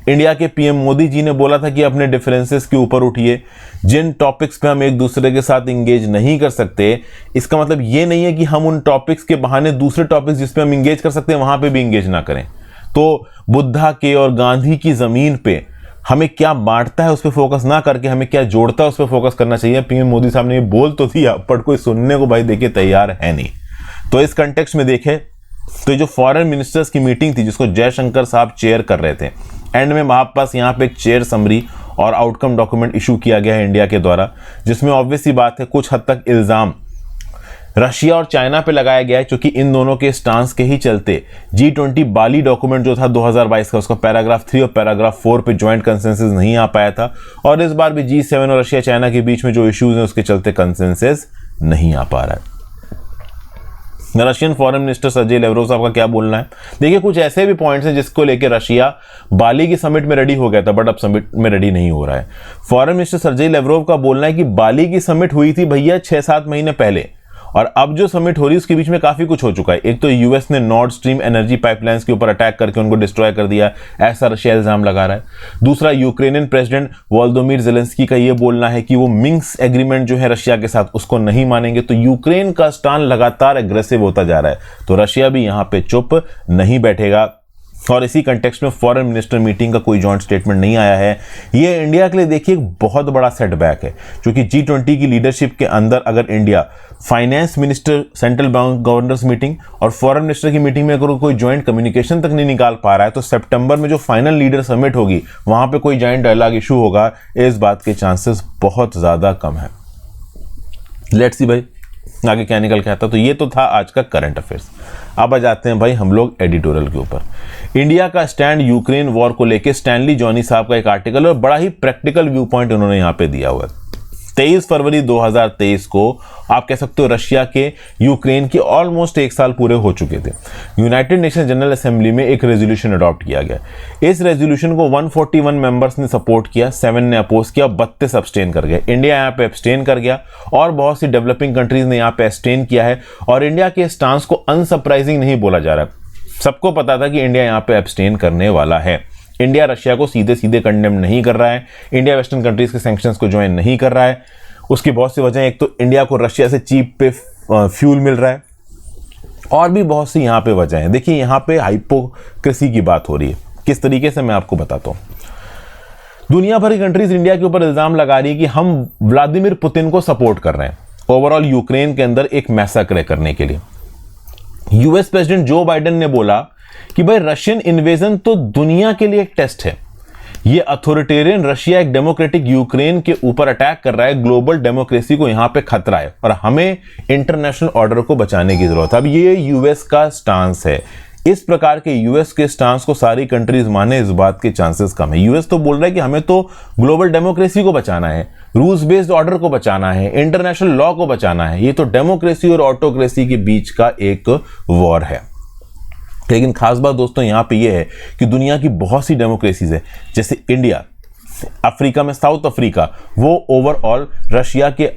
इंडिया के PM मोदी जी ने बोला था कि अपने डिफरेंसेस के ऊपर उठिए, जिन टॉपिक्स पे हम एक दूसरे के साथ इंगेज नहीं कर सकते, इसका मतलब ये नहीं है कि हम उन टॉपिक्स के बहाने दूसरे टॉपिक्स जिस पे हम इंगेज कर सकते हैं वहां पे भी इंगेज ना करें। तो बुद्धा के और गांधी की जमीन पे हमें क्या बांटता है उस पर फोकस ना करके हमें क्या जोड़ता है उस पर फोकस करना चाहिए। PM मोदी साहब ने ये बोल तो दिया, पर कोई सुनने को भाई देखिए तैयार है नहीं। तो इस कंटेक्स्ट में देखें तो ये जो फॉरेन मिनिस्टर्स की मीटिंग थी जिसको जयशंकर साहब चेयर कर रहे थे, एंड में हमारे पास यहाँ पे एक चेयर समरी और आउटकम डॉक्यूमेंट इशू किया गया है इंडिया के द्वारा, जिसमें ऑब्वियसली बात है कुछ हद तक इल्जाम रशिया और चाइना पे लगाया गया है, क्योंकि इन दोनों के स्टांस के ही चलते G20 बाली डॉक्यूमेंट जो था 2022 का, उसका पैराग्राफ 3 और पैराग्राफ 4 पे ज्वाइंट कंसेंसस नहीं आ पाया था, और इस बार भी G7 और रशिया चाइना के बीच में जो इश्यूज हैं उसके चलते कंसेंसस नहीं आ पा रहा है। Russian foreign minister Sergey Lavrov साहब का क्या बोलना है, देखिए कुछ ऐसे भी पॉइंट्स हैं जिसको लेकर रशिया बाली की समिट में रेडी हो गया था, बट अब समिट में रेडी नहीं हो रहा है। फॉरेन मिनिस्टर सर्जेई लेवरोव का बोलना है कि बाली की समिट हुई थी भैया 6-7 महीने पहले, और अब जो समिट हो रही है उसके बीच में काफी कुछ हो चुका है। एक तो यूएस ने नॉर्ड स्ट्रीम एनर्जी पाइपलाइंस के ऊपर अटैक करके उनको डिस्ट्रॉय कर दिया, ऐसा रशिया इल्जाम लगा रहा है। दूसरा, यूक्रेनियन प्रेसिडेंट वोलोदिमीर ज़ेलेंस्की का ये बोलना है कि वो मिन्स्क एग्रीमेंट जो है रशिया के साथ उसको नहीं मानेंगे। तो यूक्रेन का स्टैंड लगातार एग्रेसिव होता जा रहा है, तो रशिया भी यहां पे चुप नहीं बैठेगा। और इसी कंटेक्स्ट में फॉरेन मिनिस्टर मीटिंग का कोई जॉइंट स्टेटमेंट नहीं आया है। ये इंडिया के लिए देखिए एक बहुत बड़ा सेटबैक है, क्योंकि G20 की लीडरशिप के अंदर अगर India finance minister, central bank governors meeting और फॉरेन मिनिस्टर की मीटिंग में अगर कोई जॉइंट कम्युनिकेशन तक नहीं निकाल पा रहा है, तो सितंबर में जो फाइनल लीडर समिट होगी वहां पे कोई जॉइंट डायलॉग इशू होगा, इस बात के चांसेस बहुत ज्यादा कम है। लेट्स सी भाई आगे क्या निकल के आता। तो ये तो था आज का करंट अफेयर्स। अब आ जाते हैं भाई हम लोग एडिटोरियल के ऊपर। इंडिया का स्टैंड यूक्रेन वॉर को लेकर स्टैनली जॉनी साहब का एक आर्टिकल और बड़ा ही प्रैक्टिकल व्यू पॉइंट उन्होंने यहां पे दिया हुआ है। 23 फरवरी 2023 को आप कह सकते हो रशिया के यूक्रेन के ऑलमोस्ट एक साल पूरे हो चुके थे। यूनाइटेड नेशन जनरल असेंबली में एक रेजोल्यूशन अडॉप्ट किया गया। इस रेजोल्यूशन को 141 मेंबर्स ने सपोर्ट किया, 7 ने अपोज किया, 32 अब्सटेन कर गए। इंडिया यहाँ पे अब्सटेन कर गया और बहुत सी डेवलपिंग कंट्रीज ने यहाँ पे अब्सटेन किया है। और इंडिया के स्टांस को अनसरप्राइजिंग नहीं बोला जा रहा, सबको पता था कि इंडिया यहाँ पे अब्सटेन करने वाला है। इंडिया रशिया को सीधे सीधे कंडेम नहीं कर रहा है, इंडिया वेस्टर्न कंट्रीज के सैंक्शंस को ज्वाइन नहीं कर रहा है। उसकी बहुत सी वजह, एक तो इंडिया को रशिया से चीप पे फ्यूल मिल रहा है, और भी बहुत सी यहाँ पे वजह है। देखिए यहाँ पे हाइपोक्रेसी की बात हो रही है, किस तरीके से मैं आपको बताता हूँ। दुनिया भर की कंट्रीज इंडिया के ऊपर इल्जाम लगा रही है कि हम व्लादिमीर पुतिन को सपोर्ट कर रहे हैं ओवरऑल यूक्रेन के अंदर एक मैसेकर करने के लिए। यूएस प्रेसिडेंट जो बाइडेन ने बोला कि भाई रशियन इन्वेजन तो दुनिया के लिए एक टेस्ट है, ये अथॉरिटेरियन रशिया एक डेमोक्रेटिक यूक्रेन के ऊपर अटैक कर रहा है, ग्लोबल डेमोक्रेसी को यहां पे खतरा है और हमें इंटरनेशनल ऑर्डर को बचाने की जरूरत है। अब ये यूएस का स्टांस है। इस प्रकार के यूएस के स्टांस को सारी कंट्रीज माने, इस बात के चांसेस कम है। यूएस तो बोल रहा है कि हमें तो ग्लोबल डेमोक्रेसी को बचाना है, रूल्स बेस्ड ऑर्डर को बचाना है, इंटरनेशनल लॉ को बचाना है। ये तो डेमोक्रेसी और ऑटोक्रेसी के बीच का एक वॉर है। लेकिन खास बात दोस्तों यहां पे ये है कि दुनिया की बहुत सी डेमोक्रेसीज है, जैसे इंडिया, अफ्रीका में साउथ अफ्रीका, वो ओवरऑल रशिया के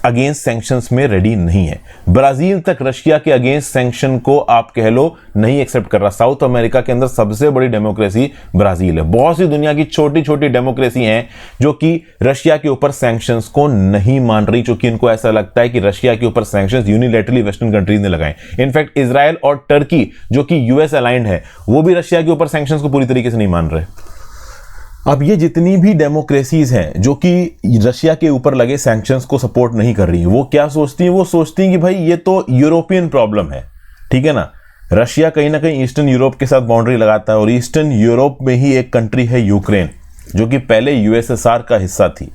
अगेंस्ट सैंक्शंस में रेडी नहीं है। ब्राजील तक रशिया के अगेंस्ट सैंक्शन को आप कह लो नहीं एक्सेप्ट कर रहा। साउथ अमेरिका के अंदर सबसे बड़ी डेमोक्रेसी ब्राजील है। बहुत सी दुनिया की छोटी छोटी डेमोक्रेसी हैं जो कि रशिया के ऊपर सैंक्शंस को नहीं मान रही, क्योंकि इनको ऐसा लगता है कि रशिया के ऊपर सैंक्शंस यूनिलैटरली वेस्टर्न कंट्रीज ने लगाए। इनफैक्ट इजराइल और टर्की जो कि यूएस अलाइंड है, वो भी रशिया के ऊपर सैंक्शंस को पूरी तरीके से नहीं मान रहे। अब ये जितनी भी डेमोक्रेसीज हैं जो कि रशिया के ऊपर लगे सैंक्शंस को सपोर्ट नहीं कर रही हैं, वो क्या सोचती हैं? वो सोचती हैं कि भाई ये तो यूरोपियन प्रॉब्लम है, ठीक है ना। रशिया कहीं ना कहीं ईस्टर्न यूरोप के साथ बाउंड्री लगाता है और ईस्टर्न यूरोप में ही एक कंट्री है यूक्रेन, जो कि पहले यूएसएसआर का हिस्सा थी।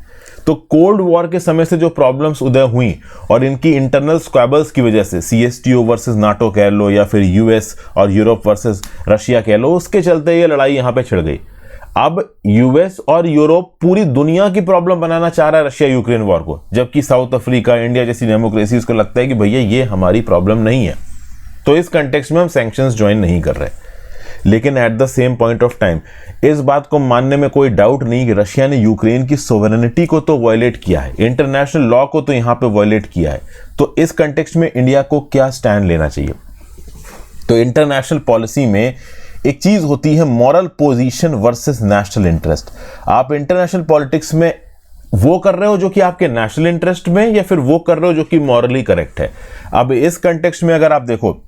तो कोल्ड वॉर के समय से जो प्रॉब्लम्स उदय हुई और इनकी इंटरनल स्क्वैबल्स की वजह से, सीएसटीओ वर्सेस नाटो कह लो या फिर यूएस और यूरोप वर्सेस रशिया कह लो, उसके चलते ये लड़ाई यहां पे छिड़ गई। अब यूएस और यूरोप पूरी दुनिया की प्रॉब्लम बनाना चाह रहा है रशिया यूक्रेन वॉर को, जबकि साउथ अफ्रीका, इंडिया जैसी डेमोक्रेसी को लगता है कि भैया ये हमारी प्रॉब्लम नहीं है। तो इस कंटेक्स्ट में हम सैंक्शंस ज्वाइन नहीं कर रहे। लेकिन eight the same point of time इस बात को मानने में कोई डाउट नहीं कि रशिया ने यूक्रेन की सोवरेनिटी को तो वायलेट किया है, इंटरनेशनल लॉ को तो यहां पे वायलेट किया है। तो इस कंटेक्स्ट में इंडिया को क्या स्टैंड लेना चाहिए? तो इंटरनेशनल पॉलिसी में एक चीज होती है moral position versus national interest. आप इंटरनेशनल पॉलिटिक्स में वो कर रहे हो जो कि आपके नेशनल इंटरेस्ट में, या फिर वो कर रहे हो जो कि मॉरली करेक्ट है। अब इस कंटेक्स्ट में अगर आप देखो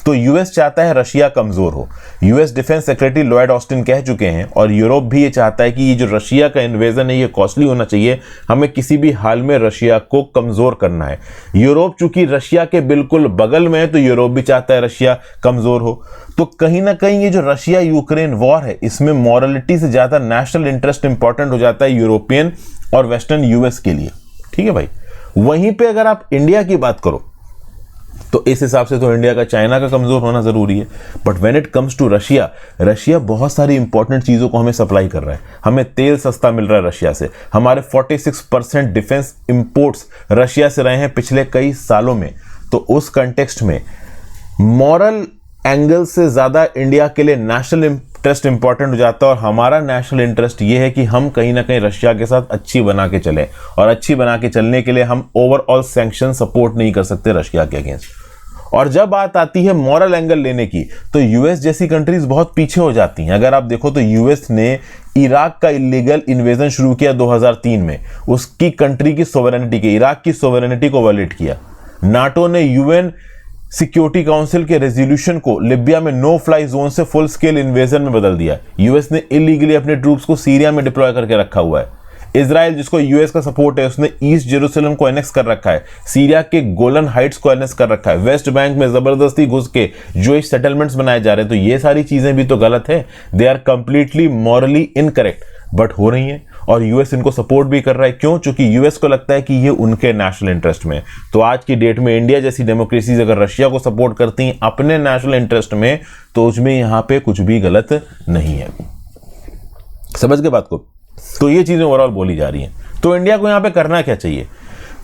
तो यूएस चाहता है रशिया कमजोर हो। US defence secretary Lloyd Austin कह चुके हैं, और यूरोप भी ये चाहता है कि ये जो रशिया का इन्वेजन है ये कॉस्टली होना चाहिए, हमें किसी भी हाल में रशिया को कमजोर करना है। यूरोप चूंकि रशिया के बिल्कुल बगल में है, तो यूरोप भी चाहता है रशिया कमजोर हो। तो कहीं ना कहीं ये जो रशिया यूक्रेन वॉर है, इसमें मॉरलिटी से ज्यादा नेशनल इंटरेस्ट इंपॉर्टेंट हो जाता है यूरोपियन और वेस्टर्न यूएस के लिए, ठीक है भाई। वहीं पे अगर आप इंडिया की बात करो तो इस हिसाब से तो इंडिया का चाइना का कमजोर होना जरूरी है। But when it comes to Russia, Russia बहुत सारी इंपॉर्टेंट चीजों को हमें सप्लाई कर रहा है। हमें तेल सस्ता मिल रहा है रशिया से, हमारे 46% डिफेंस इंपोर्ट्स रशिया से रहे हैं पिछले कई सालों में। तो उस कंटेक्स्ट में मॉरल एंगल से ज्यादा इंडिया के लिए नेशनल इंटरेस्ट इंपॉर्टेंट हो जाता है और हमारा नेशनल इंटरेस्ट ये है कि हम कहीं ना कहीं रशिया के साथ अच्छी बना के चलें, और अच्छी बना के चलने के लिए हम ओवरऑल सैंक्शन सपोर्ट नहीं कर सकते रशिया के अगेंस्ट। और जब बात आती है मॉरल एंगल लेने की, तो यूएस जैसी कंट्रीज बहुत पीछे हो जाती हैं। अगर आप देखो तो यूएस ने इराक का इलीगल इन्वेजन शुरू किया 2003 में, उसकी कंट्री की सोवरेनिटी के, इराक की सोवरेनिटी को वायलेट किया। नाटो ने यूएन सिक्योरिटी काउंसिल के रेजोल्यूशन को लिबिया में नो फ्लाई जोन से फुल स्केल इन्वेजन में बदल दिया। यूएस ने इलीगली अपने ट्रूप्स को सीरिया में डिप्लॉय करके रखा हुआ है। इजराइल, जिसको यूएस का सपोर्ट है, उसने ईस्ट जेरूसलम को एनेक्स कर रखा है, सीरिया के गोलन हाइट्स को एनेक्स कर रखा है, वेस्ट बैंक में जबरदस्ती घुस के जूइश सेटलमेंट्स बनाए जा रहे हैं। तो ये सारी चीजें भी तो गलत है, they are completely morally incorrect, but हो रही हैं और यूएस इनको सपोर्ट भी कर रहा है। क्यों? क्योंकि यूएस को लगता है कि ये उनके नेशनल इंटरेस्ट में। तो आज की डेट में इंडिया जैसी डेमोक्रेसीज अगर रशिया को सपोर्ट करती हैं अपने नेशनल इंटरेस्ट में, तो उसमें यहां पे कुछ भी गलत नहीं है। समझ गए बात को? तो ये चीजें ओवरऑल बोली जा रही हैं। तो इंडिया को यहां पे करना क्या चाहिए?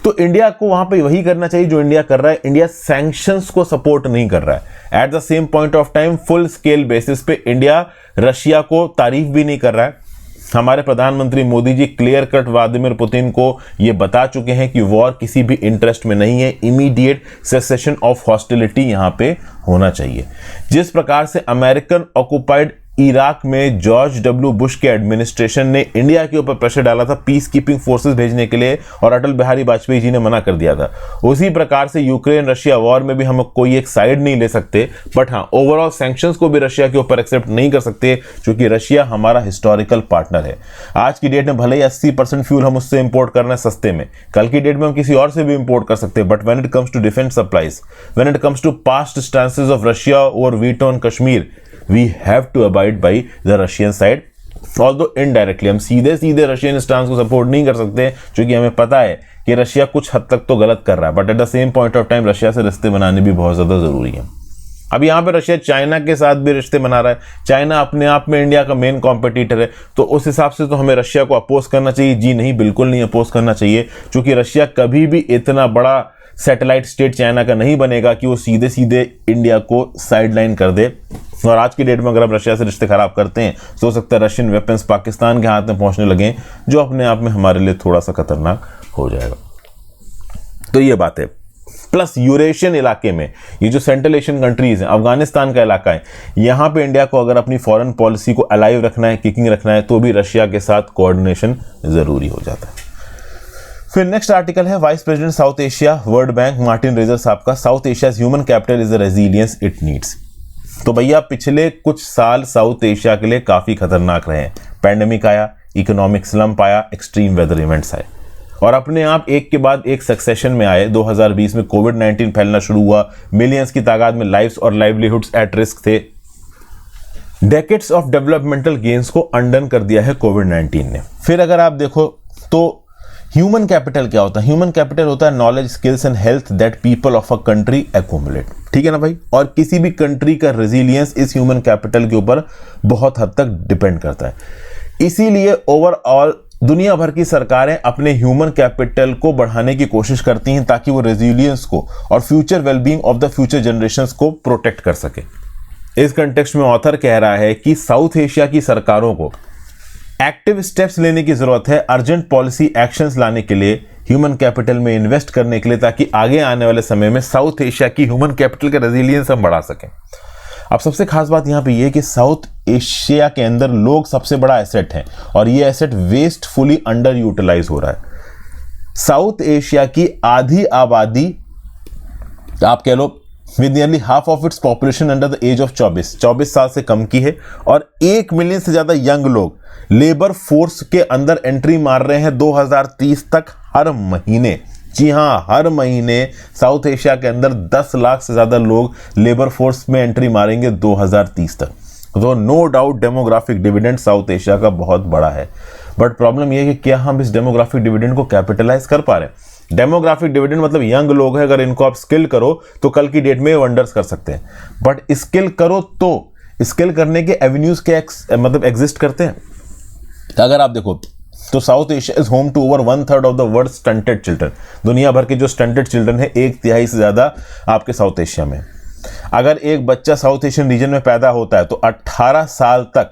तो इंडिया को वहां पे वही करना चाहिए जो इंडिया कर रहा है। इंडिया सैंक्शंस को सपोर्ट नहीं कर रहा है। Eight the same point of time full scale basis पे इंडिया रशिया को तारीफ भी नहीं कर रहा है। हमारे प्रधानमंत्री Modi ji clear cut Vladimir Putin को ये बता चुके हैं कि वॉर किसी भी इंटरेस्ट में नहीं है, इमीडिएट सेसेशन ऑफ हॉस्टिलिटी यहां पे होना चाहिए। जिस प्रकार से अमेरिकन ऑक्युपाइड इराक में जॉर्ज डब्ल्यू बुश के एडमिनिस्ट्रेशन ने इंडिया के ऊपर प्रेशर डाला था पीस कीपिंग फोर्सेस भेजने के लिए, और अटल बिहारी वाजपेयी जी ने मना कर दिया था, उसी प्रकार से यूक्रेन रशिया वॉर में भी हम कोई एक साइड नहीं ले सकते। बट हाँ, ओवरऑल सैंक्शंस को भी रशिया के ऊपर एक्सेप्ट नहीं कर सकते, क्योंकि रशिया हमारा हिस्टोरिकल पार्टनर है। आज की डेट में भले ही 80% फ्यूल हम उससे इंपोर्ट करना है सस्ते में, कल की डेट में हम किसी और से भी इंपोर्ट कर सकते हैं। But when it comes to defence supplies, when it comes to past stances of Russia over veto on Kashmir, we have to abide by the Russian side, although indirectly हम सीधे रशियन स्टांस को support नहीं कर सकते, क्योंकि हमें पता है कि रशिया कुछ हद तक तो गलत कर रहा है। But at the same point of time Russia से रिश्ते बनाने भी बहुत ज्यादा जरूरी है। अब यहाँ पे रशिया चाइना के साथ भी रिश्ते बना रहा है। चाइना अपने आप में इंडिया का मेन कॉम्पिटिटर है, तो उस हिसाब से तो हमें रशिया को अपोज करना चाहिए? जी नहीं, बिल्कुल नहीं अपोज करना चाहिए, क्योंकि रशिया कभी भी इतना बड़ा सैटेलाइट स्टेट चाइना का नहीं बनेगा कि वो सीधे सीधे इंडिया को साइडलाइन कर दे। और आज की डेट में अगर आप रशिया से रिश्ते खराब करते हैं तो हो सकता है रशियन वेपन्स पाकिस्तान के हाथ में पहुंचने लगे, जो अपने आप में हमारे लिए थोड़ा सा खतरनाक हो जाएगा। तो ये बात है। प्लस यूरेशियन इलाके में ये जो सेंट्रल एशियन कंट्रीज हैं, अफगानिस्तान का इलाका है, यहां पे इंडिया को अगर अपनी फॉरेन पॉलिसी को अलाइव रखना है, किकिंग रखना है, तो भी रशिया के साथ कोऑर्डिनेशन जरूरी हो जाता है। फिर नेक्स्ट आर्टिकल है vice president South Asia World Bank Martin Raiser साहब का, South Asia's human capital is the resilience it needs. तो भैया पिछले कुछ साल साउथ एशिया के लिए काफी खतरनाक रहे हैं। पैंडेमिक आया, इकोनॉमिक स्लंप आया, एक्सट्रीम वेदर इवेंट्स आए, और अपने आप एक के बाद एक सक्सेशन में आए। 2020 में कोविड-19 फैलना शुरू हुआ, मिलियंस की तादाद में लाइव्स और लाइवलीहुड्स एट रिस्क थे। डेकेड्स ऑफ डेवलपमेंटल गेन्स को अंडन कर दिया है कोविड-19 ने। फिर अगर आप देखो तो ह्यूमन कैपिटल क्या होता है? ह्यूमन कैपिटल होता है knowledge, skills and health that people of a country accumulate. ठीक है ना भाई? और किसी भी कंट्री का रेजिलियंस इस ह्यूमन कैपिटल के ऊपर बहुत हद तक डिपेंड करता है। इसीलिए ओवरऑल दुनिया भर की सरकारें अपने ह्यूमन कैपिटल को बढ़ाने की कोशिश करती हैं, ताकि वो रेजिलियंस को और future wellbeing of the future generations को प्रोटेक्ट कर सके। इस कंटेक्स्ट में ऑथर कह रहा है कि साउथ एशिया की सरकारों को एक्टिव स्टेप्स लेने की जरूरत है, अर्जेंट पॉलिसी एक्शंस लाने के लिए, ह्यूमन कैपिटल में इन्वेस्ट करने के लिए, ताकि आगे आने वाले समय में साउथ एशिया की ह्यूमन कैपिटल का रेजिलियंस हम बढ़ा सकें। अब सबसे खास बात यहां पे ये है कि साउथ एशिया के अंदर लोग सबसे बड़ा एसेट है, और ये एसेट वेस्टफुली अंडर यूटिलाइज हो रहा है। साउथ एशिया की आधी आबादी आप कह लो with nearly half of its population under the age of 24 साल से कम की है, और 1 मिलियन से ज्यादा यंग लोग लेबर फोर्स के अंदर एंट्री मार रहे हैं 2030 तक हर महीने। जी हां, हर महीने साउथ एशिया के अंदर 10 लाख से ज्यादा लोग लेबर फोर्स में एंट्री मारेंगे 2030 तक। तो no doubt demographic dividend South Asia का बहुत बड़ा है, बट प्रॉब्लम यह है कि क्या हम इस डेमोग्राफिक डिविडेंड को कैपिटलाइज कर पा रहे हैं? डेमोग्राफिक डिविडेंड मतलब यंग लोग हैं, अगर इनको आप स्किल करो तो कल की डेट में वंडर्स कर सकते हैं। बट स्किल करो तो स्किल करने के एवेन्यूज क्या मतलब एग्जिस्ट करते हैं? अगर आप देखो तो South Asia is home to over 1/3 of the world stunted children. दुनिया भर के जो स्टंटेड चिल्ड्रन है 1/3 से ज्यादा आपके साउथ एशिया में। अगर एक बच्चा साउथ एशियन रीजन में पैदा होता है तो 18 साल तक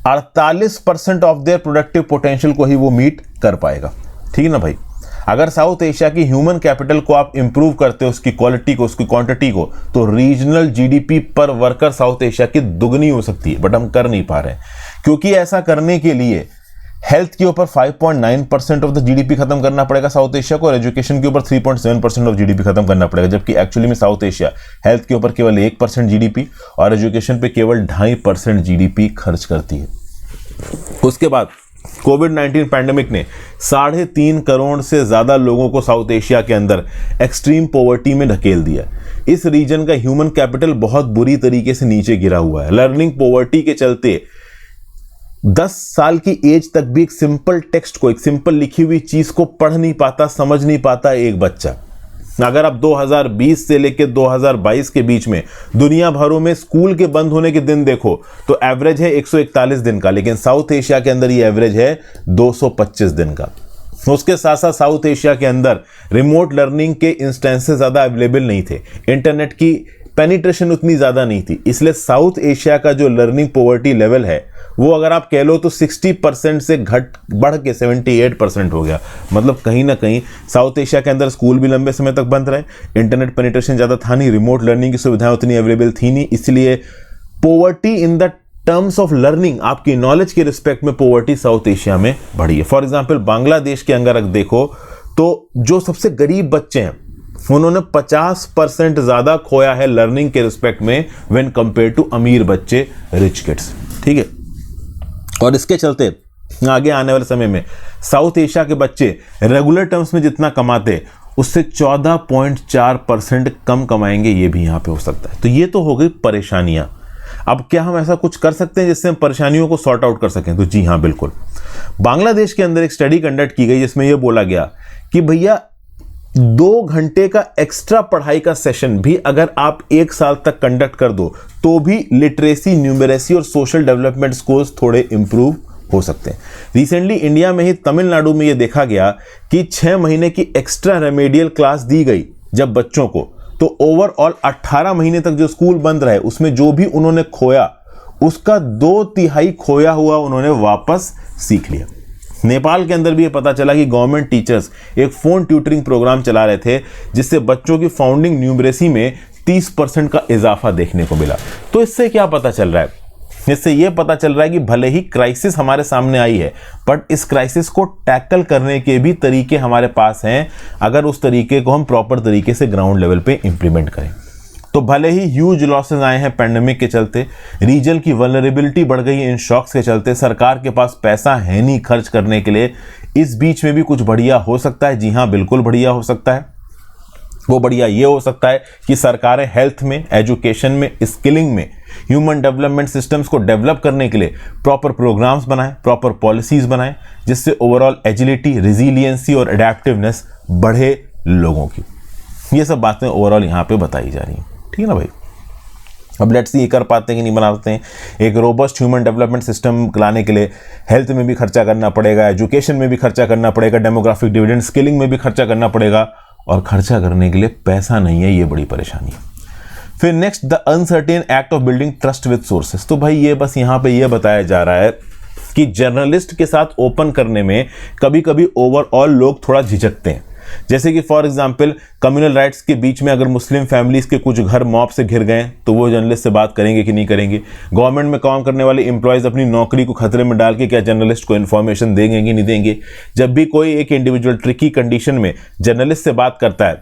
48% ऑफ देयर प्रोडक्टिव पोटेंशियल को ही वो मीट कर पाएगा। ठीक है ना भाई। अगर साउथ एशिया की ह्यूमन कैपिटल को आप इंप्रूव करते हो, उसकी क्वालिटी को, उसकी क्वांटिटी को, तो रीजनल जीडीपी पर वर्कर साउथ एशिया की दुगनी हो सकती है। बट हम कर नहीं पा रहे हैं, क्योंकि ऐसा करने के लिए हेल्थ के ऊपर 5.9% ऑफ द जीडीपी खत्म करना पड़ेगा साउथ एशिया को, और एजुकेशन के ऊपर 3.7% ऑफ जीडीपी खत्म करना पड़ेगा, जबकि एक्चुअली में साउथ एशिया हेल्थ के ऊपर केवल 1% जीडीपी और एजुकेशन पे केवल 2.5% जीडीपी खर्च करती है। उसके बाद कोविड-19 पैंडेमिक ने 3.5 करोड़ से ज्यादा लोगों को साउथ एशिया के अंदर एक्सट्रीम पॉवर्टी में ढकेल दिया। इस रीजन का ह्यूमन कैपिटल बहुत बुरी तरीके से नीचे गिरा हुआ है। लर्निंग पॉवर्टी के चलते 10 साल की एज तक भी एक सिंपल टेक्स्ट को, एक सिंपल लिखी हुई चीज को पढ़ नहीं पाता, समझ नहीं पाता एक बच्चा। अगर आप 2020 से लेकर 2022 के बीच में दुनिया भरों में स्कूल के बंद होने के दिन देखो तो एवरेज है 141 दिन का, लेकिन साउथ एशिया के अंदर ये एवरेज है 225 दिन का। उसके साथ साथ साउथ एशिया के अंदर रिमोट लर्निंग के इंस्टेंसेस ज्यादा अवेलेबल नहीं थे, इंटरनेट की पेनिट्रेशन उतनी ज्यादा नहीं थी, इसलिए साउथ एशिया का जो लर्निंग पॉवर्टी लेवल है वो अगर आप कह लो तो 60% से बढ़ के 78% हो गया। मतलब कहीं ना कहीं साउथ एशिया के अंदर स्कूल भी लंबे समय तक बंद रहे, इंटरनेट पेनिट्रेशन ज़्यादा था नहीं, रिमोट लर्निंग की सुविधाएं उतनी अवेलेबल थी नहीं, इसलिए poverty in the terms of learning, आपकी नॉलेज के रिस्पेक्ट में पॉवर्टी साउथ एशिया में बढ़ी है। फॉर एग्जाम्पल बांग्लादेश के अंदर अगर देखो तो जो सबसे गरीब बच्चे हैं उन्होंने 50% ज़्यादा खोया है लर्निंग के रिस्पेक्ट में व्हेन कंपेयर टू अमीर बच्चे, रिच किड्स। ठीक है, और इसके चलते आगे आने वाले समय में साउथ एशिया के बच्चे रेगुलर टर्म्स में जितना कमाते उससे 14.4% कम कमाएंगे, ये भी यहां पे हो सकता है। तो ये तो हो गई परेशानियां। अब क्या हम ऐसा कुछ कर सकते हैं जिससे हम परेशानियों को सॉर्ट आउट कर सकें? तो जी हां, बिल्कुल। बांग्लादेश के अंदर एक स्टडी कंडक्ट की गई जिसमें यह बोला गया कि भैया 2 घंटे का एक्स्ट्रा पढ़ाई का सेशन भी अगर आप 1 साल तक कंडक्ट कर दो तो भी लिटरेसी, न्यूमेरेसी और सोशल डेवलपमेंट स्कोर्स थोड़े इंप्रूव हो सकते हैं। रिसेंटली इंडिया में ही तमिलनाडु में यह देखा गया कि 6 महीने की एक्स्ट्रा रेमेडियल क्लास दी गई जब बच्चों को, तो ओवरऑल 18 महीने तक जो स्कूल बंद रहे उसमें जो भी उन्होंने खोया उसका 2/3 खोया हुआ उन्होंने वापस सीख लिया। नेपाल के अंदर भी ये पता चला कि गवर्नमेंट टीचर्स एक फोन ट्यूटरिंग प्रोग्राम चला रहे थे जिससे बच्चों की फाउंडिंग न्यूमरेसी में 30% का इजाफा देखने को मिला। तो इससे क्या पता चल रहा है? इससे ये पता चल रहा है कि भले ही क्राइसिस हमारे सामने आई है, बट इस क्राइसिस को टैकल करने के भी तरीके हमारे पास हैं अगर उस तरीके को हम प्रॉपर तरीके से ग्राउंड लेवल पे इंप्लीमेंट करें। तो भले ही ह्यूज लॉसेस आए हैं पैंडेमिक के चलते, रीजन की वल्नरेबिलिटी बढ़ गई है इन शॉक्स के चलते, सरकार के पास पैसा है नहीं खर्च करने के लिए, इस बीच में भी कुछ बढ़िया हो सकता है। जी हाँ, बिल्कुल बढ़िया हो सकता है। वो बढ़िया ये हो सकता है कि सरकारें हेल्थ में, एजुकेशन में, स्किलिंग में, ह्यूमन डेवलपमेंट सिस्टम्स को डेवलप करने के लिए प्रॉपर प्रोग्राम्स बनाएं, प्रॉपर पॉलिसीज बनाएं, जिससे ओवरऑल एजिलिटी, रिजिलियंसी और एडेप्टिवनेस बढ़े लोगों की। ये सब बातें ओवरऑल यहाँ पे बताई जा रही हैं। ठीक है ना भाई। अब लेट्स सी ये कर पाते हैं कि नहीं बना पाते हैं। एक रोबस्ट ह्यूमन डेवलपमेंट सिस्टम लाने के लिए हेल्थ में भी खर्चा करना पड़ेगा, एजुकेशन में भी खर्चा करना पड़ेगा, डेमोग्राफिक डिविडेंड, स्किलिंग में भी खर्चा करना पड़ेगा, और खर्चा करने के लिए पैसा नहीं है, ये बड़ी परेशानी है। फिर next, the uncertain act of building trust with sources. तो भाई ये बस यहाँ पे ये बताया जा रहा है कि जर्नलिस्ट के साथ ओपन करने में कभी कभी ओवरऑल लोग थोड़ा झिझकते हैं। जैसे कि फॉर एग्जांपल कम्युनल राइट्स के बीच में अगर मुस्लिम फैमिलीज के कुछ घर मॉब से घिर गए तो वो जर्नलिस्ट से बात करेंगे कि नहीं करेंगे। गवर्नमेंट में काम करने वाले एम्प्लॉयज अपनी नौकरी को खतरे में डाल के क्या जर्नलिस्ट को इन्फॉर्मेशन देंगे कि नहीं देंगे। जब भी कोई एक इंडिविजुअल ट्रिकी कंडीशन में जर्नलिस्ट से बात करता है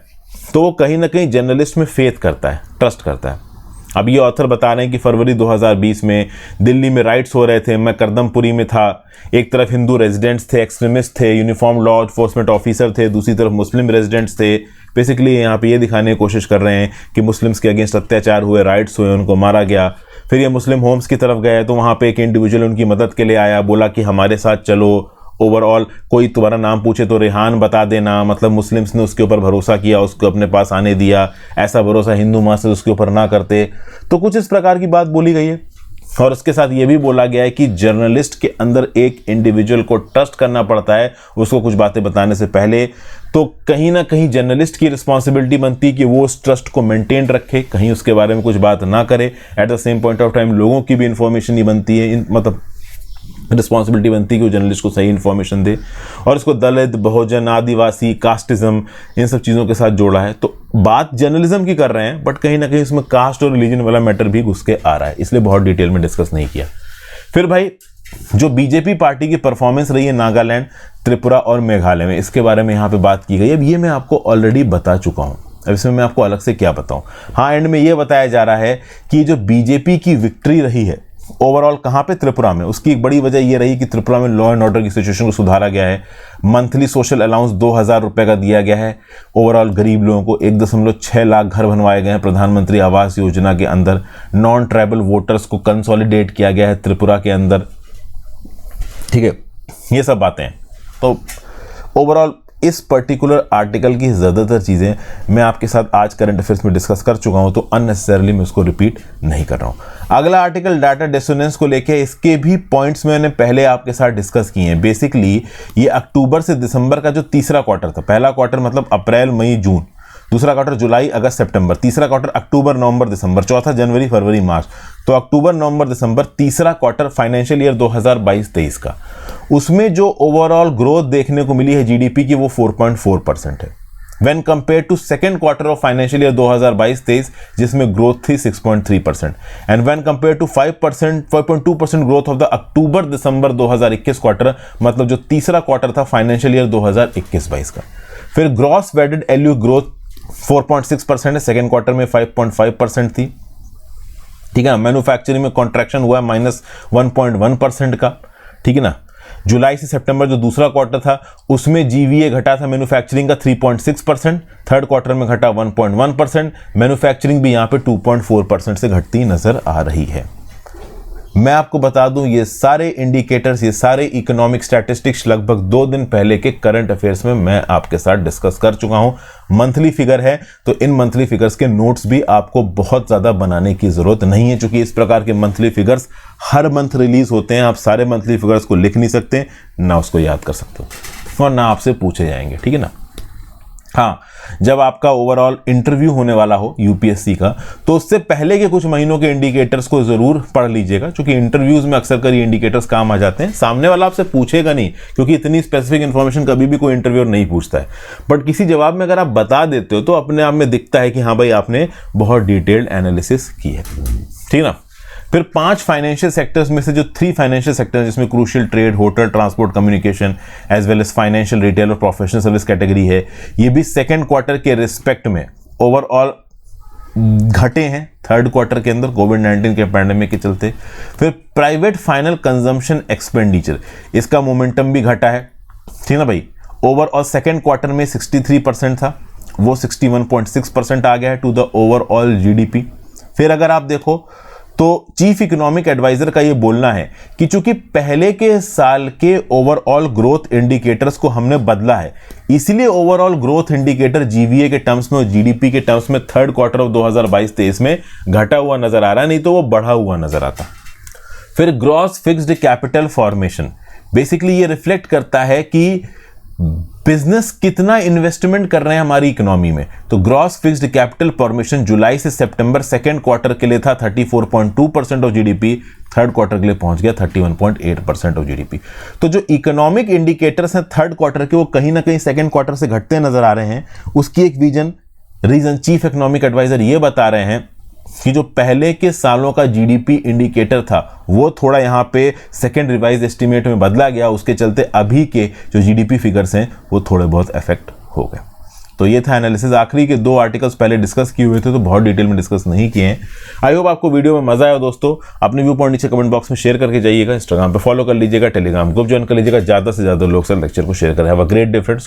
तो वो कहीं ना कहीं जर्नलिस्ट में फेथ करता है, ट्रस्ट करता है। अब ये ऑथर बता रहे हैं कि फरवरी 2020 में दिल्ली में राइट्स हो रहे थे, मैं करदमपुरी में था, एक तरफ हिंदू रेजिडेंट्स थे, एक्सट्रीमिस्ट थे, यूनिफॉर्म लॉ एनफोर्समेंट ऑफिसर थे, दूसरी तरफ मुस्लिम रेजिडेंट्स थे। बेसिकली यहाँ पे ये दिखाने की कोशिश कर रहे हैं कि मुस्लिम्स के अगेंस्ट अत्याचार हुए, राइट्स हुए, उनको मारा गया। फिर ये मुस्लिम होम्स की तरफ गए तो वहाँ पे एक इंडिविजुअल उनकी मदद के लिए आया, बोला कि हमारे साथ चलो, ओवरऑल कोई तुम्हारा नाम पूछे तो रेहान बता देना। मतलब मुस्लिम्स ने उसके ऊपर भरोसा किया, उसको अपने पास आने दिया। ऐसा भरोसा हिंदू माँ से उसके ऊपर ना करते। तो कुछ इस प्रकार की बात बोली गई है। और उसके साथ ये भी बोला गया है कि जर्नलिस्ट के अंदर एक इंडिविजुअल को ट्रस्ट करना पड़ता है उसको कुछ बातें बताने से पहले। तो कहीं ना कहीं जर्नलिस्ट की रिस्पॉन्सिबिलिटी बनती है कि वो उस ट्रस्ट को मेंटेन रखे, कहीं उसके बारे में कुछ बात ना करे। Eight the same point of time लोगों की भी इंफॉर्मेशन ही बनती है, मतलब रिस्पॉन्सिबिलिटी बनती है कि वो जर्नलिस्ट को सही इन्फॉर्मेशन दे। और इसको दलित, बहुजन, आदिवासी, कास्टिज्म, इन सब चीज़ों के साथ जोड़ा है। तो बात जर्नलिज्म की कर रहे हैं, बट कहीं ना कहीं इसमें कास्ट और रिलीजन वाला मैटर भी घुस के आ रहा है, इसलिए बहुत डिटेल में डिस्कस नहीं किया। फिर भाई जो बीजेपी पार्टी की परफॉर्मेंस रही है नागालैंड, त्रिपुरा और मेघालय में, इसके बारे में यहाँ पे बात की गई। अब ये मैं आपको ऑलरेडी बता चुका हूँ, अब इसमें मैं आपको अलग से क्या बताऊं। हाँ, एंड में ये बताया जा रहा है कि जो बीजेपी की विक्ट्री रही है ओवरऑल कहाँ पे, त्रिपुरा में, उसकी एक बड़ी वजह ये रही कि त्रिपुरा में लॉ एंड ऑर्डर की सिचुएशन को सुधारा गया है। मंथली सोशल अलाउंस 2000 रुपये का दिया गया है। ओवरऑल गरीब लोगों को 1.6 लाख घर बनवाए गए हैं प्रधानमंत्री आवास योजना के अंदर। नॉन ट्राइबल वोटर्स को कंसोलिडेट किया गया है त्रिपुरा के अंदर, ठीक है, ये सब बातें हैं। तो ओवरऑल इस पर्टिकुलर आर्टिकल की ज़्यादातर चीज़ें मैं आपके साथ आज करंट अफेयर्स में डिस्कस कर चुका हूं, तो अननेसेसरली मैं उसको रिपीट नहीं कर रहा हूं। अगला आर्टिकल डाटा डिसोनेंस को लेके, इसके भी पॉइंट्स मैंने पहले आपके साथ डिस्कस किए हैं। बेसिकली ये अक्टूबर से दिसंबर का जो तीसरा क्वार्टर था, पहला क्वार्टर मतलब अप्रैल, मई, जून, दूसरा क्वार्टर जुलाई, अगस्त, सितंबर, तीसरा क्वार्टर अक्टूबर, नवंबर, दिसंबर, चौथा जनवरी, फरवरी, मार्च। तो अक्टूबर, नवंबर, दिसंबर, तीसरा क्वार्टर फाइनेंशियल ईयर 2022-23 का, उसमें जो ओवरऑल ग्रोथ देखने को मिली है जीडीपी की, वो 4.4% है when compare to second quarter of financial year 2022-23 जिसमें ग्रोथ थी 6.3%, and when compare to 5.2% growth of the October December 2021 quarter, मतलब जो तीसरा क्वार्टर था फाइनेंशियल ईयर 2021-22 का। फिर ग्रॉस वेटेड एलयू ग्रोथ 4.6% है, सेकेंड क्वार्टर में 5.5% थी, ठीक है। मैन्युफैक्चरिंग में कॉन्ट्रैक्शन हुआ है -1.1% का, ठीक है ना। जुलाई से सितंबर जो दूसरा क्वार्टर था उसमें जीवीए घटा था मैन्युफैक्चरिंग का 3.6%, थर्ड क्वार्टर में घटा 1.1%, मैन्युफैक्चरिंग भी यहाँ पे 2.4% से घटती नजर आ रही है। मैं आपको बता दूं ये सारे इंडिकेटर्स, ये सारे इकोनॉमिक स्टैटिस्टिक्स लगभग 2 दिन पहले के करंट अफेयर्स में मैं आपके साथ डिस्कस कर चुका हूं। मंथली फिगर है, तो इन मंथली फिगर्स के नोट्स भी आपको बहुत ज़्यादा बनाने की ज़रूरत नहीं है, क्योंकि इस प्रकार के मंथली फिगर्स हर मंथ रिलीज होते हैं। आप सारे मंथली फिगर्स को लिख नहीं सकते, ना उसको याद कर सकते हो, और ना आपसे पूछे जाएंगे, ठीक है ना। हाँ, जब आपका ओवरऑल इंटरव्यू होने वाला हो यूपीएससी का, तो उससे पहले के कुछ महीनों के इंडिकेटर्स को जरूर पढ़ लीजिएगा, क्योंकि इंटरव्यूज में अक्सर कर ये इंडिकेटर्स काम आ जाते हैं। सामने वाला आपसे पूछेगा नहीं, क्योंकि इतनी स्पेसिफिक इन्फॉर्मेशन कभी भी कोई इंटरव्यूअर नहीं पूछता है, बट किसी जवाब में अगर आप बता देते हो तो अपने आप में दिखता है कि हाँ भाई आपने बहुत डिटेल्ड एनालिसिस की है, ठीक ना। फिर 5 फाइनेंशियल सेक्टर्स में से जो 3 फाइनेंशियल सेक्टर जिसमें crucial trade, hotel, transport, communication as well as financial, retail और प्रोफेशनल सर्विस कैटेगरी है, ये भी सेकेंड क्वार्टर के रिस्पेक्ट में ओवरऑल घटे हैं थर्ड क्वार्टर के अंदर कोविड-19 के पैंडेमिक के चलते। फिर प्राइवेट फाइनल कंजम्पशन एक्सपेंडिचर, इसका मोमेंटम भी घटा है, ठीक ना भाई। ओवरऑल सेकेंड क्वार्टर में 63% था, वो 61.6% आ गया है टू द ओवरऑल जीडीपी। फिर अगर आप देखो तो चीफ इकोनॉमिक एडवाइजर का ये बोलना है कि चूंकि पहले के साल के ओवरऑल ग्रोथ इंडिकेटर्स को हमने बदला है, इसलिए ओवरऑल ग्रोथ इंडिकेटर जीवीए के टर्म्स में और जीडीपी के टर्म्स में थर्ड क्वार्टर ऑफ 2022-23 में घटा हुआ नजर आ रहा है, नहीं तो वो बढ़ा हुआ नजर आता। फिर gross fixed capital formation, basically ये रिफ्लेक्ट करता है कि बिजनेस कितना इन्वेस्टमेंट कर रहे हैं हमारी इकोनॉमी में। तो ग्रॉस फिक्स्ड कैपिटल फॉर्मेशन जुलाई से सितंबर सेकेंड क्वार्टर के लिए था 34.2% ऑफ जीडीपी, थर्ड क्वार्टर के लिए पहुंच गया 31.8% ऑफ जीडीपी। तो जो इकोनॉमिक इंडिकेटर्स हैं थर्ड क्वार्टर के, वो कहीं ना कहीं सेकेंड क्वार्टर से घटते नजर आ रहे हैं। उसकी एक रीजन चीफ इकोनॉमिक एडवाइजर ये बता रहे हैं कि जो पहले के सालों का जीडीपी इंडिकेटर था वो थोड़ा यहाँ पे सेकेंड रिवाइज एस्टीमेट में बदला गया, उसके चलते अभी के जो जीडीपी फिगर्स हैं वो थोड़े बहुत इफेक्ट हो गए। तो ये था एनालिसिस। आखिरी के 2 आर्टिकल्स पहले डिस्कस किए हुए थे, तो बहुत डिटेल में डिस्कस नहीं किए हैं। आई होप आपको वीडियो में मजा आया दोस्तों। अपने व्यू पॉइंट नीचे कमेंट बॉक्स में शेयर करके जाइएगा, इंस्टाग्राम पे फॉलो कर लीजिएगा, टेलीग्राम ग्रुप ज्वाइन कर लीजिएगा, ज़्यादा से ज़्यादा लोग सर लेक्चर को शेयर करें। Have a great day friends.